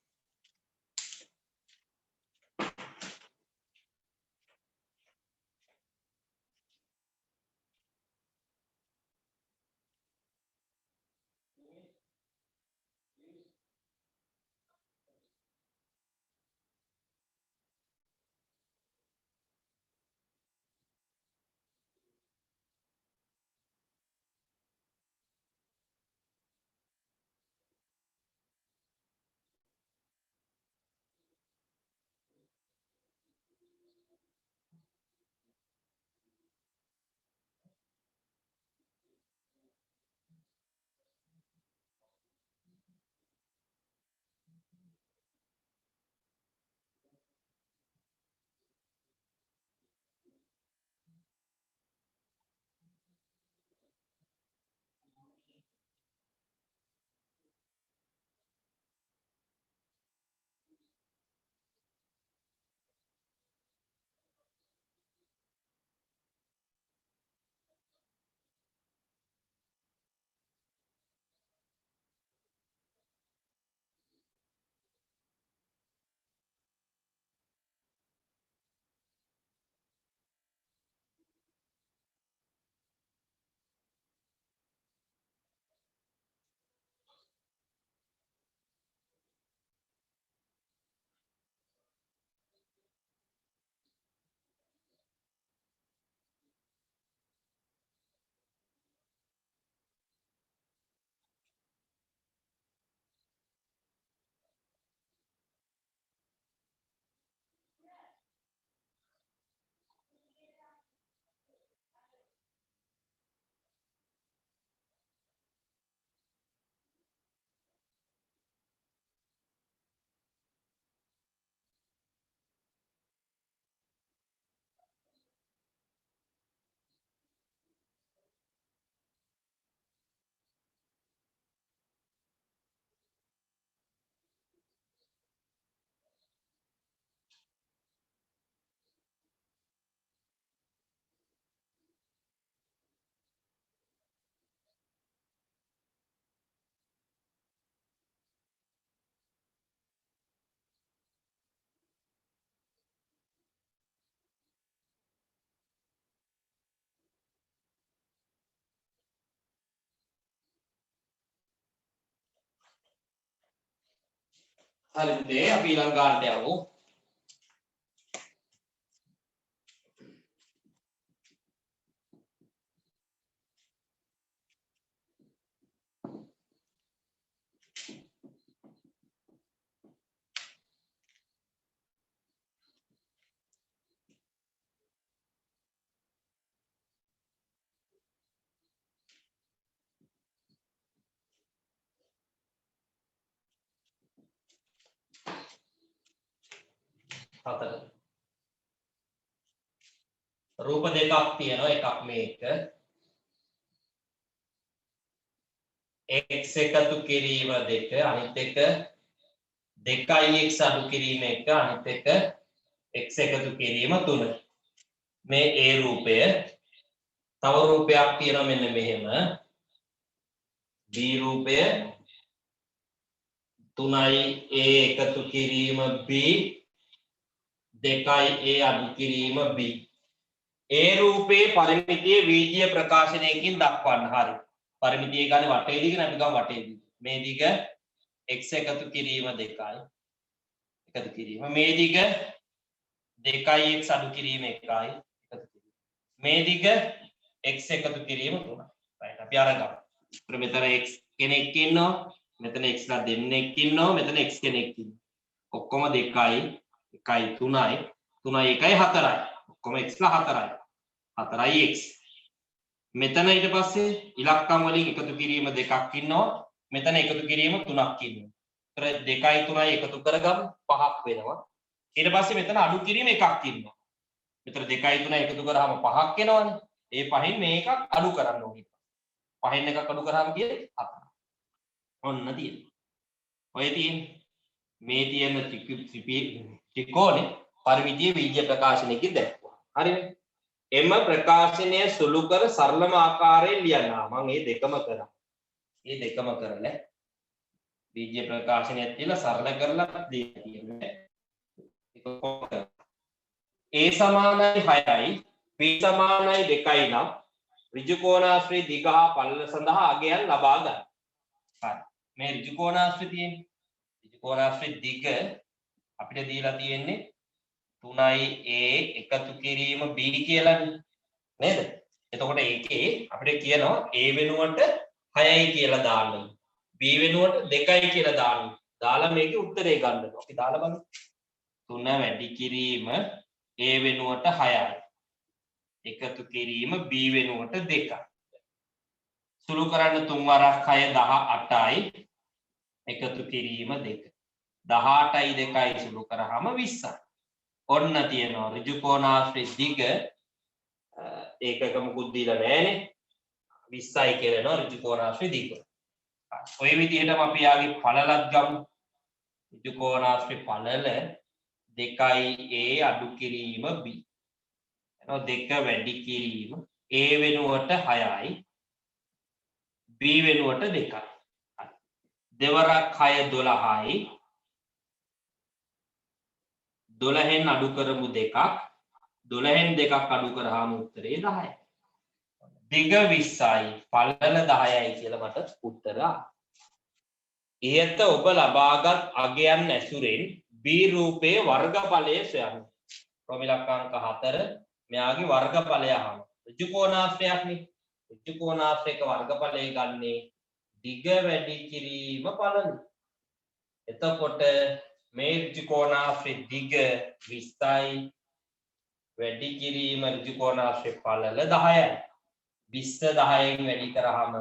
හරි පුතේ අපි ඊළඟ කාර්යයට යමු. හතර. රූප දෙකක් තියෙනවා එකක් මේක. x එකතු කිරීම 2 අනිත් එක 2x අඩු කිරීම 1 අනිත් එක x එකතු කිරීම 3. මේ A රූපය. තව රූපයක් තියෙනවා මෙන්න මෙහෙම. B රූපය 3යි A එකතු කිරීම B 2යි A අඩු කිරීම B. A රූපේ පරිමිතිය වීජීය ප්‍රකාශනයකින් දක්වන්න. හරි. පරිමිතිය ගන්න වටේ දිග නැත්නම් ගම වටේ දිග. මේ දිග x එකතු කිරීම 2යි. එකතු කිරීම. මේ දිග 2x අඩු කිරීම 1යි. එකතු කිරීම. මේ දිග x එකතු කිරීම 3යි. right අපි අරගමු. මෙතන x කෙනෙක් ඉන්නවා. මෙතන x ලා දෙන්නෙක් ඉන්නවා. මෙතන x කෙනෙක් ඉන්නවා. ඔක්කොම 2යි 1යි 3යි 3යි 1යි 4යි. ඔක්කොම x ලා 4යි. 4යි x. මෙතන ඊට පස්සේ ඉලක්කම් වලින් එකතු කිරීම දෙකක් ඉන්නවා. මෙතන එකතු කිරීම තුනක් ඉන්නවා. ඒතර 2යි 3යි එකතු කරගමු 5ක් වෙනවා. ඊට පස්සේ මෙතන අඩු කිරීම එකක් ඉන්නවා. මෙතන 2යි 3යි එකතු කරාම 5ක් එනවනේ. ඒ පහෙන් මේකක් අඩු කරන්න ඕනේ. පහෙන් එකක් අඩු කරාම කියන්නේ 4. ඔන්න තියෙනවා. ඔය තියෙන්නේ මේ තියෙන ත්‍රිකෝණේ පරිමිතිය බීජ ප්‍රකාශනයකින් දැක්වුවා. හරිනේ. එම ප්‍රකාශනය සුළු කර සරලම ආකාරයෙන් ලියනවා. මම මේ දෙකම කරා. මේ දෙකම කරලා බීජ ප්‍රකාශනය තියලා සරල කරලා දෙන්නේ. A සමානයි 6යි B සමානයි 2යි නම් ඍජු කෝණාශ්‍රී දිග හා පළල සඳහා අගයන් ලබා ගන්න. හරි. මේ ඍජු කෝණාශ්‍රී තියෙන්නේ. ඍජු කෝණාශ්‍රී දිග අපිට දීලා තියෙන්නේ 3යි A එකතු කිරීම B කියලානේ. නේද? එතකොට ඒකේ අපිට කියනවා A වෙනුවට 6යි කියලා දාන්න. B වෙනුවට 2යි කියලා දාන්න. දාලා මේකේ උත්තරේ ගන්න. අපි දාලා බලමු. 3 වැඩි කිරීම A වෙනුවට 6යි. එකතු කිරීම B වෙනුවට 2යි. සුළු කරන්න 3 වරක් 6 18යි. එකතු කිරීම 2. 18යි 2යි සුළු කරාම 20යි. ඔන්න තියෙනවා ඍජු කෝණාශ්‍රී දිග ඒකක මුකුත් දීලා නැහැනේ. 20යි කියලා එනවා ඍජු කෝණාශ්‍රී දිග. ඔය විදිහටම අපි යාගේ පළලක් ගමු. ඍජු කෝණාශ්‍රී පළල 2යි A අඩු කිරීම B. එනවා 2 වැඩි කිරීම A වෙනුවට 6යි B වෙනුවට 2යි. දෙවරක් 6 12යි 12න් අඩු කරමු 2ක් 12න් 2ක් අඩු කරාම උත්තරේ 10යි. දිග 20යි පළල 10යි කියලා මට උත්තර ආවා. ඉහත ඔබ ලබාගත් අගයන් ඇසුරෙන් B රූපයේ වර්ගඵලය සොයන්න. ප්‍රමිලක්කාංක 4 මෙයාගේ වර්ගඵලය අහම. ඍජු කෝණාශ්‍රයක්නේ. ඍජු කෝණාශ්‍රයක වර්ගඵලය ගන්නේ දිග වැඩි කිරීම පළල. එතකොට මේ ඍජු කෝණාශ්‍රය දිග 20යි වැඩි කිරීම ඍජු කෝණාශ්‍රය පළල 10යි. 20 10න් වැඩි කරාම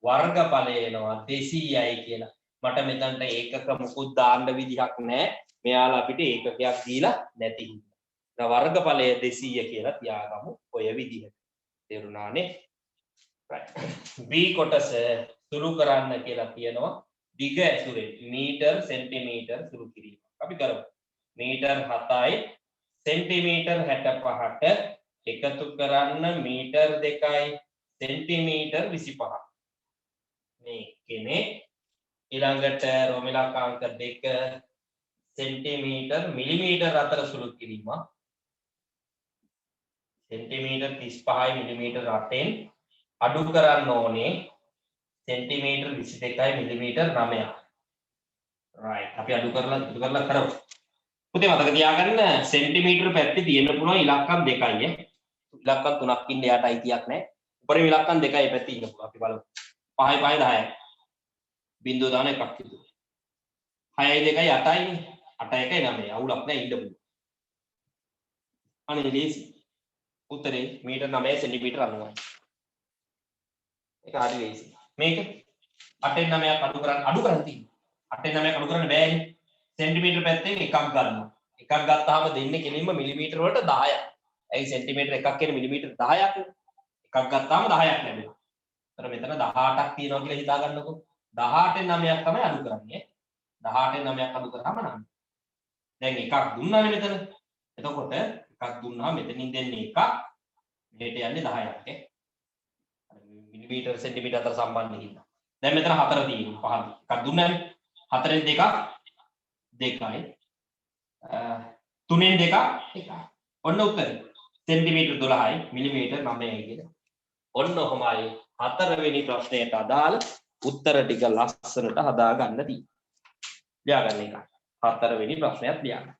වර්ගඵලය එනවා 200යි කියලා. මට මෙතනට ඒකක මුකුත් දාන්න විදිහක් නැහැ. මෙයාලා අපිට ඒකකයක් දීලා නැති හින්දා. දැන් වර්ගඵලය 200 කියලා තියාගමු ඔය විදිහට. තේරුණානේ? right. B කොටස සුළු කරන්න කියලා කියනවා දිග ඇසුරෙන් මීටර් සෙන්ටිමීටර් සුළු කිරීම. අපි කරමු. මීටර් 7යි සෙන්ටිමීටර් 65ට එකතු කරන්න මීටර් 2යි සෙන්ටිමීටර් 25ක්. මේ කෙනේ ඊළඟට රෝමිලාකාංක 2 සෙන්ටිමීටර් මිලිමීටර් අතර සුළු කිරීම. සෙන්ටිමීටර් 35යි මිලිමීටර් 8න් අඩු කරන්න ඕනේ සෙන්ටිමීටර් 22යි මිලිමීටර් 9යි. right. අපි අඩු කරලා කරමු. පුතේ මතක තියාගන්න සෙන්ටිමීටර් පැත්තේ තියෙන්න පුළුවන් ඉලක්කම් 2යි ඉලක්කම් 3ක් ඉන්න යාට අයිතියක් නැහැ. උඩරින් ඉලක්කම් 2යි පැත්තේ ඉන්න පුළුවන්. අපි බලමු. 5යි 5යි 10යි. බිංදුව දාන එකක් විතර. 6යි 2යි 8යි 8යි 1යි 9යි. අවුලක් නැහැ ඉන්න පුළුවන්. අනේ ලේසි. උත්තරේ මීටර් 9 සෙන්ටිමීටර් 90යි. ඒක හරි ලේසි. මේක 8න් 9ක් අඩු කරන්න තියෙනවා. 8න් 9ක් අඩු කරන්න බෑනේ. සෙන්ටිමීටර් පැත්තෙන් එකක් ගන්නවා. එකක් ගත්තාම දෙන්නේ කෙලින්ම මිලිමීටර වලට 10ක්. ඇයි සෙන්ටිමීටර එකක් කියන්නේ මිලිමීටර 10ක් නේ. එකක් ගත්තාම 10ක් ලැබෙනවා. ඒතර මෙතන 18ක් තියෙනවා කියලා හිතා ගන්නකො. 18න් 9ක් තමයි අඩු කරන්නේ. 18න් 9ක් අඩු කරාම 9. දැන් එකක් දුන්නානේ මෙතන. එතකොට එකක් දුන්නාම මෙතනින් දෙන්නේ එකක්. මෙහෙට යන්නේ 10ක් ඈ. මිලිමීටර සෙන්ටිමීටර අතර සම්බන්ධ හින්දා. දැන් මෙතන 4 තියෙනවා. 5 එකක් දුන්නානේ. 4න් 2ක් 2යි 3න් 2ක් 1යි. ඔන්න උත්තරේ. සෙන්ටිමීටර 12යි මිලිමීටර 9යි කියලා. ඔන්න ඔහොමයි 4 වෙනි ප්‍රශ්නයට අදාළ උත්තර ටික ලස්සනට හදා ගන්න තියෙන්නේ. ලියා ගන්න එක. 4 වෙනි ප්‍රශ්නයත් ලියා ගන්න.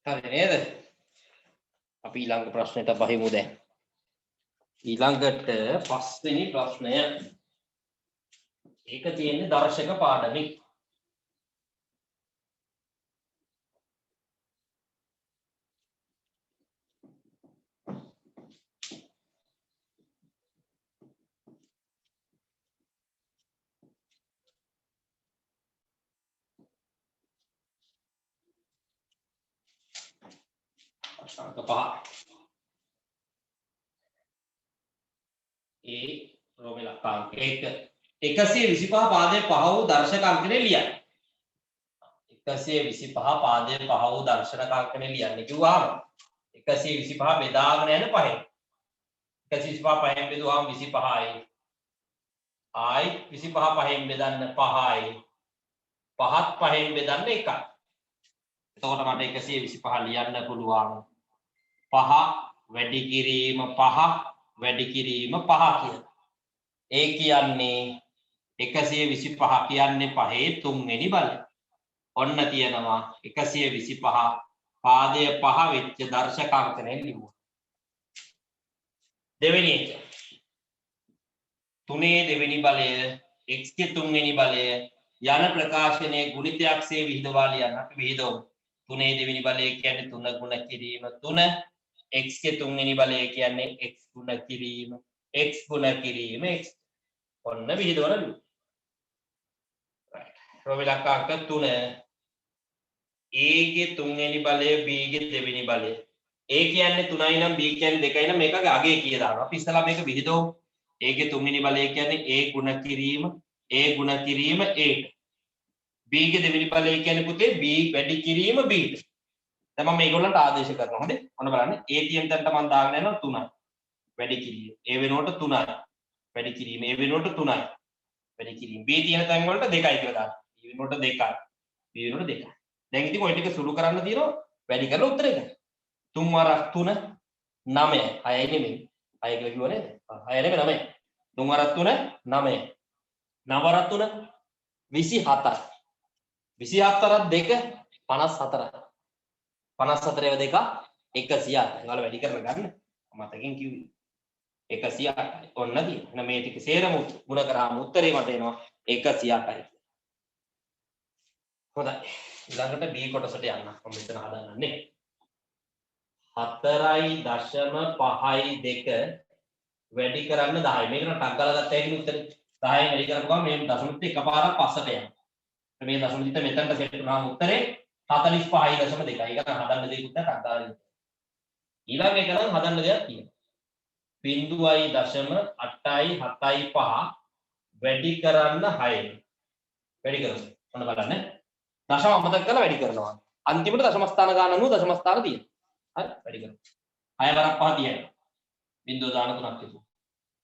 හරි නේද? අපි ඊළඟ ප්‍රශ්නෙට බහිමු දැන්. ඊළඟට පස්වෙනි ප්‍රශ්නය. ඒක තියෙන්නේ දර්ශක පාඩමේ. ප්‍රශ්න 5. ඒ රෝමේ ලක්කාංක 1 125 පාදයේ 5 වූ දර්ශක අංකනේ ලියන්න. 125 පාදයේ 5 වූ දර්ශක අංකනේ ලියන්න කිව්වහම 125 බෙදාගෙන යන 5. 125 5න් බෙදුවාම 25යි. ආයි 25 5න් බෙදන්න 5යි. 5ත් 5න් බෙදන්න 1යි. එතකොට මට 125 ලියන්න පුළුවන් 5 වැඩි කිරීම 5 වැඩි කිරීම 5 කියලා. ඒ කියන්නේ 125 කියන්නේ 5 තුන්වෙනි බලය. ඔන්න තියෙනවා 125 පාදය 5 වෙච්ච දර්ශකාංකනේ ලියුවා. දෙවෙනි එක. 3 දෙවෙනි බලය x ගේ තුන්වෙනි බලය යන ප්‍රකාශනයේ ගුණිතයක්සේ විහිදවා ලියන්න. අපි විහිදවමු. 3 දෙවෙනි බලය කියන්නේ 3 ගුණ කිරීම 3 x ගේ තුන්වෙනි බලය කියන්නේ x ගුණ කිරීම x ගුණ කිරීම x. ඔන්න විහිදවන ලු. රෝවිලකාංක 3 a ගේ තුන්වෙනි බලය b ගේ දෙවෙනි බලය. a කියන්නේ 3යි නම් b කියන්නේ 2යි නම් මේකගේ අගය කීයද දානවා. අපි ඉස්සලා මේක විහිදවමු. a ගේ තුන්වෙනි බලය කියන්නේ a ගුණ කිරීම a ගුණ කිරීම a ට. b ගේ දෙවෙනි බලය කියන්නේ පුතේ b වැඩි කිරීම b ට. දැන් මම මේගොල්ලන්ට ආදේශ කරනවා. හොඳේ. ඔන්න බලන්න. a කියන තැනට මම දාගෙන යනවා 3යි. වැඩි කිරීම. a වෙනුවට 3යි. වැඩි කිරීම. a වෙනුවට 3යි. වැඩි කිරීම. b තියෙන තැන් වලට 2යි කියලා දාන්න. b වෙනුවට 2යි. b වෙනුවට 2යි. දැන් ඉතින් ඔය ටික සුළු කරන්න තියෙනවා. වැඩි කරලා උත්තරේ ගන්න. 3 වරක් 3 9යි. 6යි නෙමෙයි. 6 කියලා කිව්ව නේද? 6 නෙමෙයි 9යි. 3 වරක් 3 9යි. 9 වරක් 3 27යි. 27 2 54යි. 54 ඒවා දෙක 108යි. ඔයාලා වැඩි කරලා ගන්න. මතකෙන් කිව්වේ. 108යි. ඔන්න තියෙනවා. එහෙනම් මේ ටික සේරම ගුණ කරාම උත්තරේ මට එනවා 108යි. හොඳයි. ඊළඟට B කොටසට යන්න. මම මෙතන හදාගන්නේ. 4.5යි 2 වැඩි කරන්න 10යි. මේක නම් ටක් ගාලා ගත්ත හැකිනේ උත්තරේ. 10න් වැඩි කරපුවාම මේ දශමිත එකපාරක් පස්සට යනවා. මේ දශමිත මෙතනට සෙට් වුණාම උත්තරේ 45.2. ඒක නම් හදන්න දෙයක් නැහැ ටක් ගාලා. ඊළඟ එක නම් හදන්න දෙයක් තියෙනවා. 0.8යි 7යි 5 වැඩි කරන්න 6යි. වැඩි කරමු. ඔන්න බලන්න. දශම අමතක කරලා වැඩි කරනවා. අන්තිමට දශම ස්ථාන ගන්න අනුව දශම ස්ථාන තියෙනවා. හරි වැඩි කරමු. 6 වරක් 5 තියෙනවා. බිංදුව දාන 3ක් තිබුණා.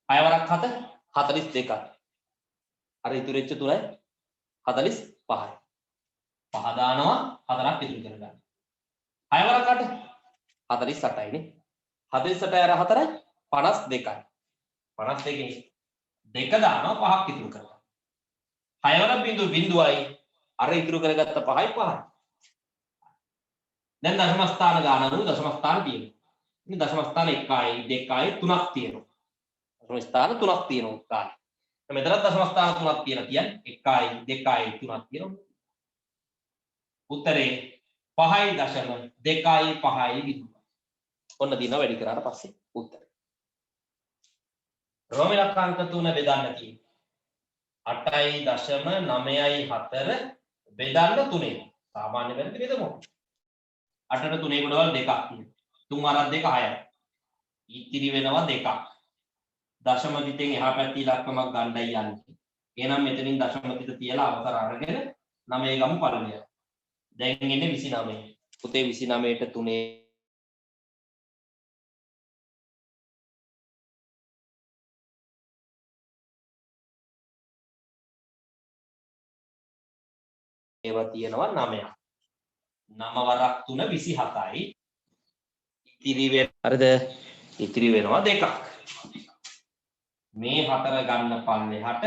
6 වරක් 7 42යි. අර ඉතුරු වෙච්ච 3යි 45යි. 5 දානවා 4ක් ඉතුරු කරගන්න. 6 වරක් 8 48යි නේ. 48යි අර 4යි 52යි. 52කින් 2 දානවා 5ක් ඉතුරු කරගන්න. 6 වරක් බිංදුවයි අර ඉතුරු කරගත්ත 5යි 5යි. දැන් දශම ස්ථාන ගාන අනුව දශම ස්ථාන තියෙනවා. ඉතින් දශම ස්ථාන 1යි 2යි 3ක් තියෙනවා. දශම ස්ථාන 3ක් තියෙනවා කාලේ. දැන් මෙතනත් දශම ස්ථාන 3ක් තියෙනවා කියන්නේ 1යි 2යි 3ක් තියෙනවා. උත්තරේ 5.2යි 5යි විදුව. ඔන්න දින වැඩි කරාට පස්සේ උත්තරේ. රෝමේ ලක්කාංක 3 බෙදන්න තියෙනවා. 8.9යි 4 බෙදන්න 3. සාමාන්‍ය වෙනද බෙදමු. 8ට 3 ගොඩවල් 2ක් තියෙනවා. 3 අරක් 2 6යි. ඉතිරි වෙනවා 2ක්. දශමදිතෙන් එහා පැත්තේ ඉලක්කමක් ගන්නයි යන්නේ. එහෙනම් මෙතනින් දශමදිත තියලා අවසර අරගෙන 9 ගමු පළවෙනි. දැන් ඉන්නේ 29. පුතේ 29ට 3 ඒවා තියෙනවා 9ක්. 9 වරක් 3 27යි. ඉතිරි වෙන හරිද? ඉතිරි වෙනවා 2ක්. මේ 4 ගන්න පල්ලෙහාට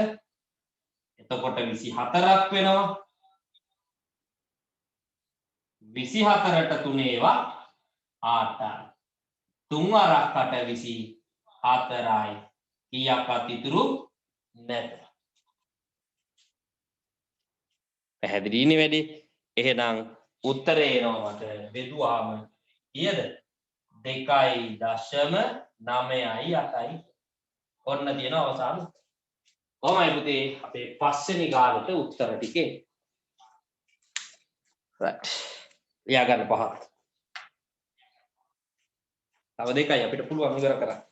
එතකොට 24ක් වෙනවා. 24ට 3 ඒවා 8යි. 3 වරක් 8 24යි. කීයක්වත් ඉතුරු නැත. පැහැදිලිනේ වැඩි. එහෙනම් උත්තරේ එනවා මට බෙදුවාම කීයද? 2.998යි. ඔන්න තියෙනවා අවසාන. කොහොමයි පුතේ අපේ පස්වෙනි ගානට උත්තර ටිකේ. right. ලියා ගන්න පහක්. තව දෙකයි අපිට පුළුවන් ඉවර කරන්න.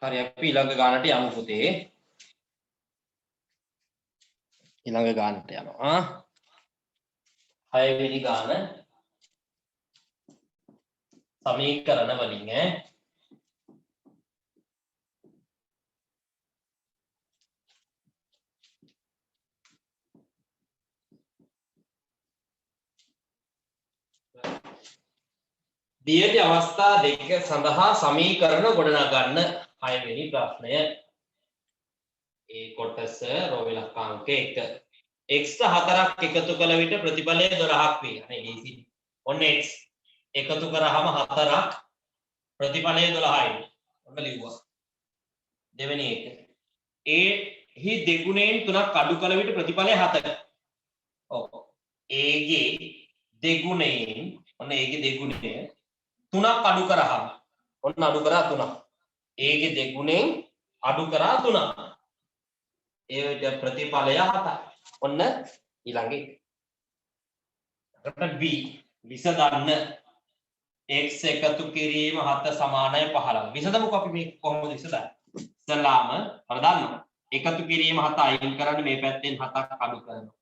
හරි අපි ඊළඟ ගානට යමු පුතේ. ඊළඟ ගානට යනවා. 6 වෙනි ගාන සමීකරණ වලින් දියටි අවස්ථා දෙක සඳහා සමීකරණ ගොඩනගන්න 6 වෙනි ප්‍රශ්නය. ඒ කොටස රෝ ඉලක්කාංක 1. x 4ක් එකතු කළ විට ප්‍රතිඵලය 12ක් වේ. අනේ easy. ඔන්න x එකතු කරාම 4ක් ප්‍රතිඵලය 12යි. ඔන්න ලිව්වා. දෙවෙනි එක. a හි දෙගුණයෙන් 3ක් අඩු කළ විට ප්‍රතිඵලය 7යි. ඔව්. a ගේ දෙගුණයෙන් ඔන්න a ගේ දෙගුණය 3ක් අඩු කරාම ඔන්න අඩු කරා 3ක්. a ගේ දෙගුණයෙන් අඩු කරා 3ක්. ඒ ප්‍රතිඵලය 7යි. ඔන්න ඊළඟ එක. b විසඳන්න x එකතු කිරීම 7 සමානයි 15. විසඳමුකෝ අපි මේක කොහොමද විසඳන්නේ? ඉස්සලාම අර දන්නවා. එකතු කිරීම 7 අයින් කරන්නේ මේ පැත්තෙන් 7ක් අඩු කරනවා.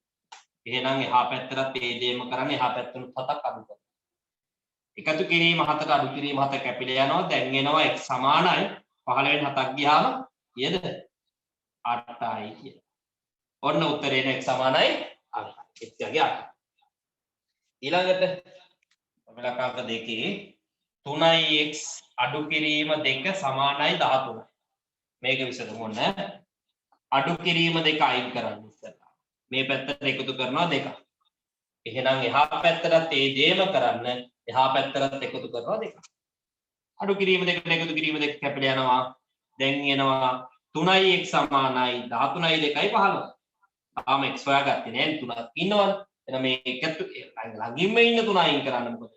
එහෙනම් එහා පැත්තට ඒ දෙයම කරන්නේ එහා පැත්තෙන් 7ක් අඩු කරනවා. එකතු කිරීම 7ට අඩු කිරීම 7 කැපිලා යනවා. දැන් එනවා x සමානයි 15 වෙන් 7ක් ගියාම කීයද? 8යි කියලා. ඔන්න උත්තරේ x සමානයි 8යි. x යගේ 8යි. ඊළඟට ඉලක්කාංක 2 3x අඩු කිරීම 2 සමානයි 13යි. මේක විසඳමු ඔන්න. අඩු කිරීම 2 අයින් කරන්න ඉස්සෙල්ලා. මේ පැත්තට එකතු කරනවා 2ක්. එහෙනම් එහා පැත්තටත් ඒ දේම කරන්න එහා පැත්තටත් එකතු කරනවා 2ක්. අඩු කිරීම 2ට එකතු කිරීම 2 කැපිලා යනවා. දැන් එනවා 3x සමානයි 13යි 2යි 15. තාම x හොයාගත්තේ නෑ 3ක් ඉන්නවනේ. එහෙනම් මේ එකතු ළඟින්ම ඉන්න 3 අයින් කරන්න මොකද?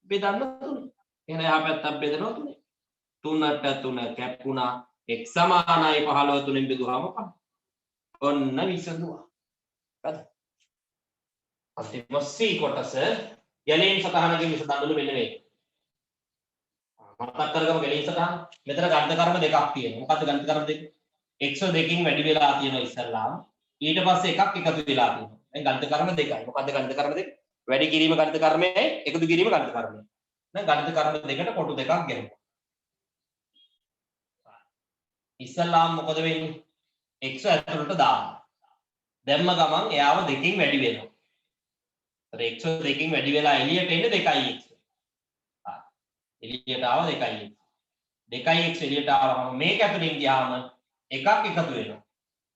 බෙදන්න 3. එහෙනම් එහා පැත්තක් බෙදනවා 3. 3ට 3 කැපුණා. x සමානයි 15 3න් බෙදුවාම 5. ඔන්න විසඳුවා. හරිද? අන්තිම C කොටස ගැලීම් සටහනකින් විසඳන්නලු මෙන්න මේක. මතක් කරගමු ගැලීම් සටහන. මෙතන ගණිත කර්ම දෙකක් තියෙනවා. මොකද්ද ගණිත කර්ම දෙක? x දෙකකින් වැඩි වෙලා තියෙනවා ඉස්සල්ලාම. ඊට පස්සේ එකක් එකතු වෙලා තියෙනවා. දැන් ගණිත කර්ම දෙකයි. මොකද්ද ගණිත කර්ම දෙක? වැඩි කිරීම ගණිත කර්මයයි එකතු කිරීම ගණිත කර්මයයි. දැන් ගණිත කර්ම දෙකට කොටු දෙකක් ගෙනවා. ඉස්සල්ලාම මොකද වෙන්නේ? x ඇතුළට දාන්න. දැම්ම ගමන් එයාව දෙකකින් වැඩි වෙනවා. x දෙකකින් වැඩි වෙලා එළියට එන්නේ 2x. එළියට ආව 2x. 2x එළියට ආවම මේක ඇතුලෙන් ගියාම එකක් එකතු වෙනවා.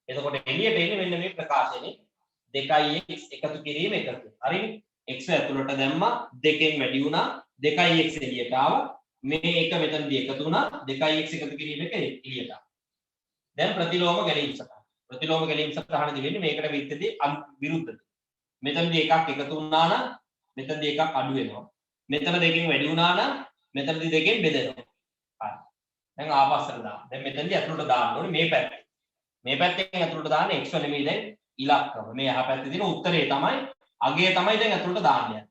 එතකොට එළියට එන්නේ මෙන්න මේ ප්‍රකාශනේ 2x එකතු කිරීම එකතු. හරිනේ? x ඇතුලට දැම්මා 2කින් වැඩි වුණා 2x එළියට ආවා. මේ එක මෙතනදී එකතු වුණා 2x එකතු කිරීම එක එළියට ආවා. දැන් ප්‍රතිලෝම ගැලීම් සටහන. ප්‍රතිලෝම ගැලීම් සටහනදී වෙන්නේ මේකට විරුද්ධදී විරුද්ධද. මෙතනදී එකක් එකතු වුණා නම් මෙතනදී එකක් අඩු වෙනවා. මෙතන දෙකකින් වැඩි වුණා නම් මෙතනදී දෙකෙන් බෙදෙනවා. හරි. දැන් ආපස්සට දාන්න. දැන් මෙතනදී අතුලට දාන්න ඕනේ මේ පැත්තේ. මේ පැත්තෙන් අතුලට දාන්නේ x නෙමෙයි දැන් ඉලක්කම. මේ යහ පැත්තේ තියෙන උත්තරේ තමයි අගය තමයි දැන් අතුලට දාන්නේ.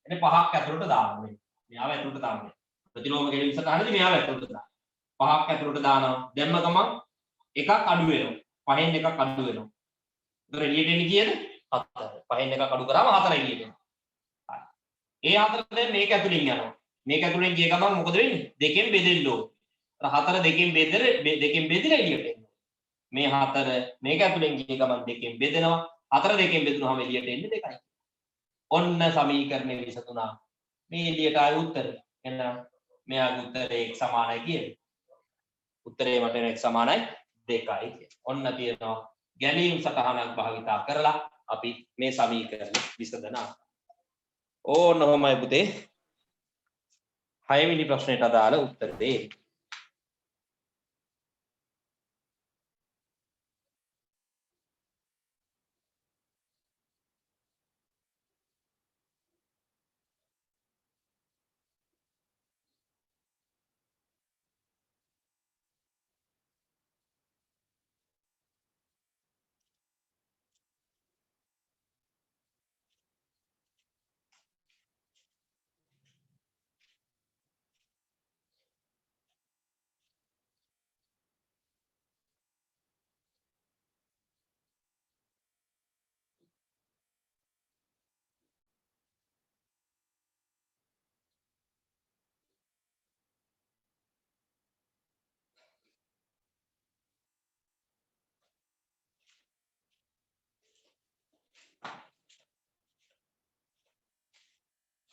එනේ පහක් අතුලට දාන්න මේ. මෙයාව අතුලට දාන්න. ප්‍රතිලෝම ගැලීම් සටහනදී මෙයාව අතුලට දාන්න. පහක් අතුලට දානවා. දැම්ම ගමන් එකක් අඩු වෙනවා. පහෙන් එකක් අඩු වෙනවා. ඒතර එළියට එන්නේ කීයද? 4. පහෙන් එකක් අඩු කරාම 4 එළියට එනවා. හරි. ඒ 4 දැන් මේක ඇතුලින් යනවා. මේක ඇතුලෙන් ගිය ගමන් මොකද වෙන්නේ? දෙකෙන් බෙදෙන්න ඕන. අර 4 දෙකෙන් බෙදලා එළියට එනවා. මේ 4 මේක ඇතුලෙන් ගිය ගමන් දෙකෙන් බෙදෙනවා. 4 දෙකෙන් බෙදුනහම එළියට එන්නේ 2යි. ඔන්න සමීකරණය විසඳුණා. මේ එළියට ආයේ උත්තරය. එහෙනම් මෙයාගේ උත්තරේ x සමානයි කියන්නේ. උත්තරේ මට x සමානයි 2යි. ඔන්න තියෙනවා ගැලීම් සටහනක් භාවිතා කරලා අපි මේ සමීකරණ විසඳනවා. ඕන්න ඔහොමයි පුතේ. 6 වෙනි ප්‍රශ්නෙට අදාළ උත්තරේ.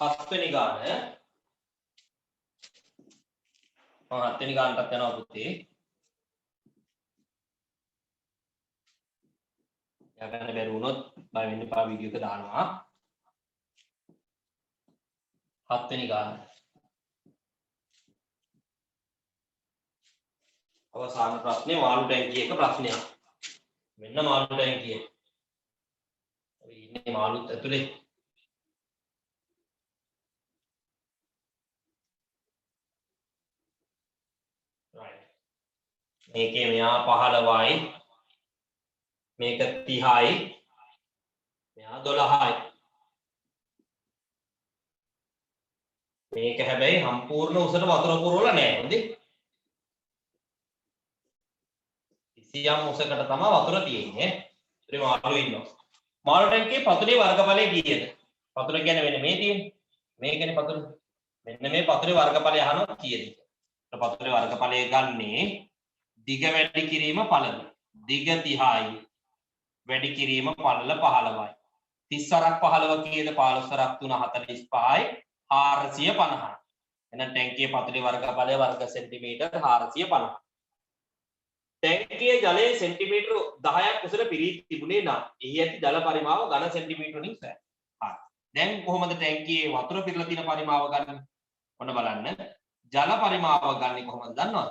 හත්වෙනි ගාන හත්වෙනි ගානටත් යනවා පුතේ. යගන්න බැරි වුණොත් බය වෙන්න එපා වීඩියෝ එක දානවා. හත්වෙනි ගාන අවසාන ප්‍රශ්නේ මාළු ටැංකිය එක ප්‍රශ්නයක්. මෙන්න මාළු ටැංකිය. අපි ඉන්නේ මාළුත් ඇතුලේ. right. මේකේ මෙයා 15යි. මේක 30යි. මෙයා 12යි. මේක හැබැයි සම්පූර්ණ උසට වතුර පුරවලා නැහැ. හොඳේ. කිසියම් උසකට තමයි වතුර තියෙන්නේ. ඒ මාළු ඉන්නවා. මාළු ටැංකියේ පතුලේ වර්ගඵලය කීයද? පතුල කියන්නේ මෙන්න මේ තියෙන්නේ. මේකනේ පතුල. මෙන්න මේ පතුලේ වර්ගඵලය අහනවා කීයද? පතුලේ වර්ගඵලය ගන්නේ දිග වැඩි කිරීම පළල. දිග 30යි. වැඩි කිරීම පළල 15යි. 30 වරක් 15 කීයද? 15 වරක් 3 45යි. 450. එහෙනම් ටැංකියේ පතුලේ වර්ගඵලය වර්ග සෙන්ටිමීටර් 450. ටැංකියේ ජලයේ සෙන්ටිමීටර 10ක් උසට පිරී තිබුණේ නම් එහි ඇති ජල පරිමාව ඝන සෙන්ටිමීටර වලින් සෑහෙන. හරි. දැන් කොහොමද ටැංකියේ වතුර පිරලා තියෙන පරිමාව ගන්න? ඔන්න බලන්න. ජල පරිමාව ගන්න කොහොමද දන්නවද?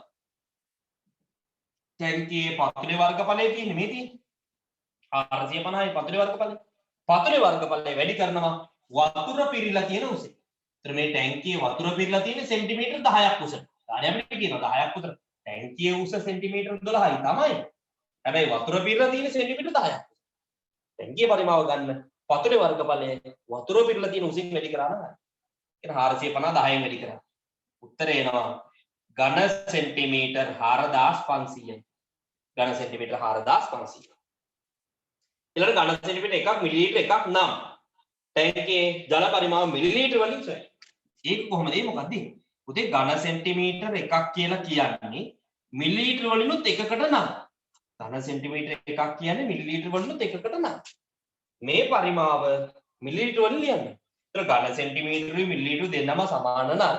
ටැංකියේ පතුලේ වර්ගඵලය කියන්නේ මේ තියෙන්නේ. 450යි පතුලේ වර්ගඵලය. පතුලේ වර්ගඵලය වැඩි කරනවා වතුර පිරিলা තියෙන උසෙන්. ඒතර මේ ටැංකියේ වතුර පිරিলা තියෙන සෙන්ටිමීටර 10ක් උසට. ඊට අපිට කියනවා 10ක් උසට. ටැංකියේ උස සෙන්ටිමීටර 12යි තමයි. හැබැයි වතුර පිරලා තියෙන සෙන්ටිමීටර 10ක්. ටැංකියේ පරිමාව ගන්න පතුලේ වර්ගඵලය වතුර පිරලා තියෙන උසින් වැඩි කරා නම් ඒක 450 10න් වැඩි කරා. උත්තරේ එනවා ඝන සෙන්ටිමීටර 4500යි. ඝන සෙන්ටිමීටර 4500. ඊළඟ ඝන සෙන්ටිමීටර එකක් මිලිලීටර එකක් නම් ටැංකියේ ජල පරිමාව මිලිලීටර වලින් සොයන්න. ඒක කොහොමද? ඒ මොකක්ද? උදේ ඝන සෙන්ටිමීටර එකක් කියලා කියන්නේ මිලිලීටර වලිනුත් එකකට නම්. ඝන සෙන්ටිමීටර එකක් කියන්නේ මිලිලීටර වලිනුත් එකකට නම්. මේ පරිමාව මිලිලීටර වලින් ලියන්නේ. ඒතර ඝන සෙන්ටිමීටරයි මිලිලීටර දෙන්නම සමාන නම්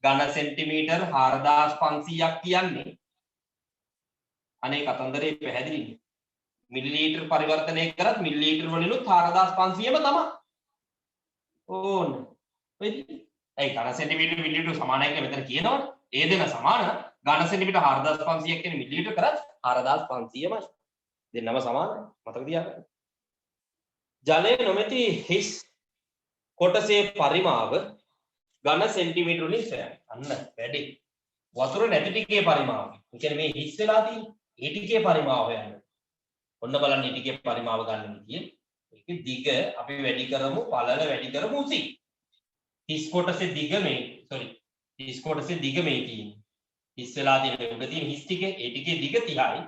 ඝන සෙන්ටිමීටර 4500ක් කියන්නේ අනේ කතන්දරේ පැහැදිලිනේ. මිලිලීටර පරිවර්තනය කරත් මිලිලීටර වලිනුත් 4500ම තමයි. ඕන. ඒ ඝන සෙන්ටිමීටර මිලිලීටර සමානයි කියලා මෙතන කියනවනේ. ඒ දෙන සමාන ඝන සෙන්ටිමීටර 4500ක් කියන්නේ මිලිලීටර කරත් 4500මයි. දෙන්නම සමානයි. මතක තියාගන්න. ජලය නොමැති හිස් කොටසේ පරිමාව ඝන සෙන්ටිමීටර වලින් සොයන්න. අන්න වැඩි. වතුර නැති ටිකේ පරිමාව. ඒ කියන්නේ මේ හිස් වෙලා තියෙන ඒ ටිකේ පරිමාව හොයන්න. ඔන්න බලන්න මේ ටිකේ පරිමාව ගන්න විදිය. ඒකේ දිග අපි වැඩි කරමු, පළල වැඩි කරමු උසි. හිස් කොටසේ දිග මේ හිස් කොටසේ දිග මේ තියෙන්නේ. හිස් වෙලා තියෙන උඩ තියෙන හිස් ටිකේ ඒ ටිකේ දිග 30යි.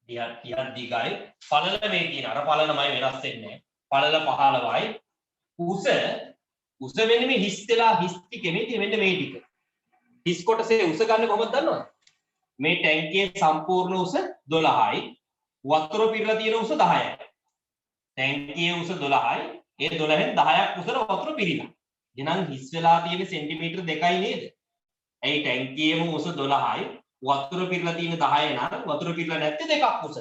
30ක් දිගයි. පළල මේ තියෙන අර පළලමයි වෙනස් වෙන්නේ. පළල 15යි. උස වෙන්නේ මේ හිස් වෙලා හිස් ටිකේ මේ තියෙන මෙන්න මේ ටික. හිස් කොටසේ උස ගන්න කොහොමද දන්නවද? මේ ටැංකියේ සම්පූර්ණ උස 12යි. වතුර පිරලා තියෙන උස 10යි. ටැංකියේ උස 12යි. ඒ 12න් 10ක් උසට වතුර පිරිලා. එහෙනම් හිස් වෙලා තියෙන සෙන්ටිමීටර 2යි නේද? ඇයි ටැංකියේම උස 12යි. වතුර පිරලා තියෙන 10 නම් වතුර පිරලා නැත්තේ 2ක් උස.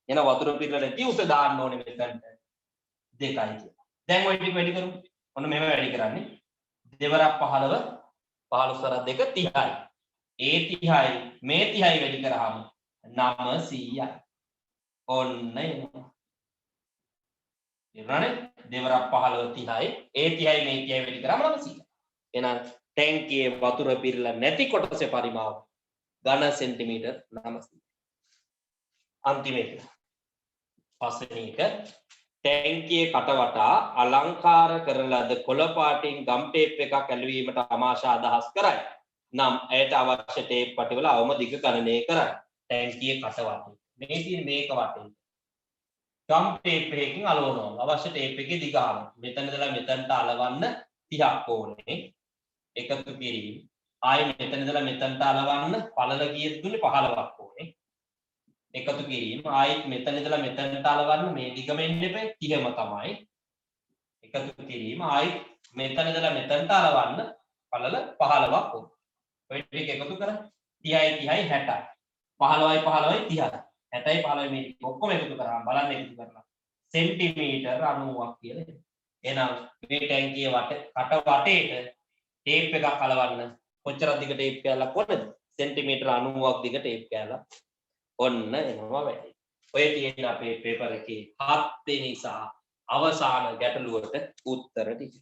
එහෙනම් වතුර පිරලා නැති උස දාන්න ඕනේ මෙතනට 2යි කියලා. දැන් ඔය ටික වැඩි කරමු. ඔන්න මෙහෙම වැඩි කරන්නේ. දෙවරක් 15 15 වරක් 2 30යි. ඒ 30යි මේ 30යි වැඩි කරාම 900යි. ඔන්න එනවා. ඉරණේ දෙවරක් 15 30යි. ඒ 30යි මේ 30යි වැඩි කරාම 900යි. එහෙනම් ටැංකියේ වතුර පිරලා නැති කොටසේ පරිමාව ඝන සෙන්ටිමීටර් 900. අන්තිම එක. පස්වෙනි එක ටැංකියේ කට වටා අලංකාර කරන ලද කොළ පාටින් ගම් ටේප් එකක් ඇලවීමට අමාශා අදහස් කරයි. නම් ඇයට අවශ්‍ය ටේප් පටිවල අවම දිග ගණනය කරයි. ටැංකියේ කට වටේ. මේ තියෙන මේක වටේ. ගම් ටේප් එකකින් අලවනවා. අවශ්‍ය ටේප් එකේ දිග අහන්න. මෙතන ඉඳලා මෙතනට අලවන්න 30ක් ඕනේ. එකතු කිරීම. ආයෙ මෙතන ඉඳලා මෙතනට අලවන්න පළල කීයද දුන්නේ 15ක් ඕනේ. එකතු කිරීම. ආයෙත් මෙතන ඉඳලා මෙතනට අලවන්න මේ දිගම එන්න එපේ 30ම තමයි. එකතු කිරීම. ආයෙත් මෙතන ඉඳලා මෙතනට අලවන්න පළල 15ක් ඕන. ඔය ටික එකතු කරා 30යි 30යි 60යි. 15යි 15යි 30යි. 60යි 15යි මේ ඔක්කොම එකතු කරාම බලන්න එකතු කරලා සෙන්ටිමීටර් 90ක් කියලා එනවා. එහෙනම් මේ ටැංකිය කට වටේට ටේප් එකක් අලවන්න කොච්චර දිග ටේප් කෑල්ලක් ඕනද? සෙන්ටිමීටර් 90ක් දිග ටේප් කෑල්ලක්. ඔන්න එනවා වැඩි. ඔය තියෙන අපේ පේපර් එකේ 7 වෙනි සහ අවසාන ගැටලුවට උත්තර ටික.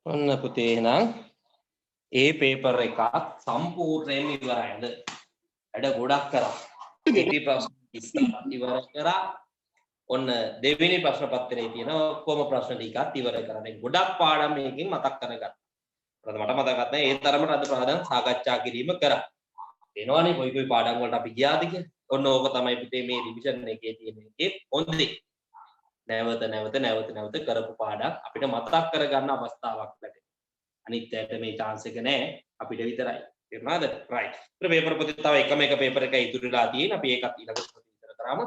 ඔන්න පුතේ එහෙනම් ඒ පේපර් එක සම්පූර්ණයෙන්ම ඉවරයිද? වැඩ ගොඩක් කරා. ඉති ප්‍රශ්න 30ක් ඉවර කරා. ඔන්න දෙවෙනි ප්‍රශ්න පත්‍රයේ තියෙන ඔක්කොම ප්‍රශ්න ටිකත් ඉවර කරා. දැන් ගොඩක් පාඩම් මේකෙන් මතක් කරගන්න. මට මතකත් නැහැ ඒ තරමට අද ප්‍රාදන් සාකච්ඡා කිරීම කරා. එනවනේ කොයි කොයි පාඩම් වලට අපි ගියාද කියලා. ඔන්න ඕක තමයි පුතේ මේ රිවිෂන් එකේ තියෙන එකේ හොඳේ. නැවත කරපු පාඩම් අපිට මතක් කරගන්න අවස්ථාවක් ලැබෙනවා. අනිත් ඇයට මේ chance එක නැහැ අපිට විතරයි. තේරුණාද? right. ඊට පේපර් පොතේ තව එකම එක පේපර් එකයි ඉතුරුලා තියෙන්නේ. අපි ඒකත් ඊළඟ පොතේ විතර කරාම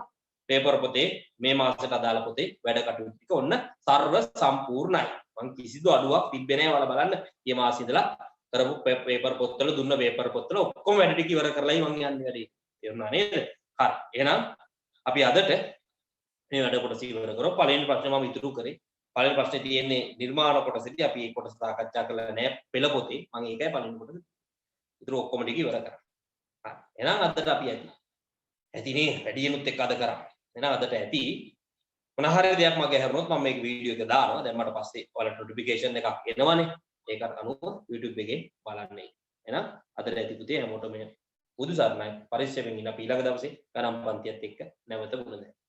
පේපර් පොතේ මේ මාසෙට අදාළ පොතේ වැඩ කටයුතු ටික ඔන්න සර්ව සම්පූර්ණයි. මං කිසිදු අඩුවක් තිබ්බේ නැහැ වල බලන්න. මේ මාසෙ ඉඳලා කරපු පේපර් පොත්වල දුන්න පේපර් පොත්වල ඔක්කොම වැඩ ටික ඉවර කරලායි මං යන්නේ වැඩේ. තේරුණා නේද? හරි. එහෙනම් අපි අදට මේ වැඩ කොටස ඉවර කරමු. පළවෙනි ප්‍රශ්නේ මම ඉතුරු කරේ. පළවෙනි ප්‍රශ්නේ තියෙන්නේ නිර්මාණ කොටසදී අපි මේ කොටස සාකච්ඡා කළා නෑ පෙළ පොතේ. මම ඒකයි පළවෙනි කොටස. ඉතුරු ඔක්කොම ටික ඉවර කරා. හරි. එහෙනම් අදට අපි ඇතිනේ වැඩියෙනුත් එක්ක අද කරා. එහෙනම් අදට ඇති මොන හරි දෙයක් මගේ හැරුණොත් මම මේක වීඩියෝ එක දානවා. දැන් මට පස්සේ ඔයාලට නොටිෆිකේෂන් එකක් එනවනේ. ඒකට අනුව YouTube එකේ බලන්න. එහෙනම් අදට ඇති පුතේ හැමෝටම බුදු සරණයි. පරිස්සමෙන් ඉන්න අපි ඊළඟ දවසේ ගණන් පන්තියත් එක්ක නැවත මුණ ගැහෙමු.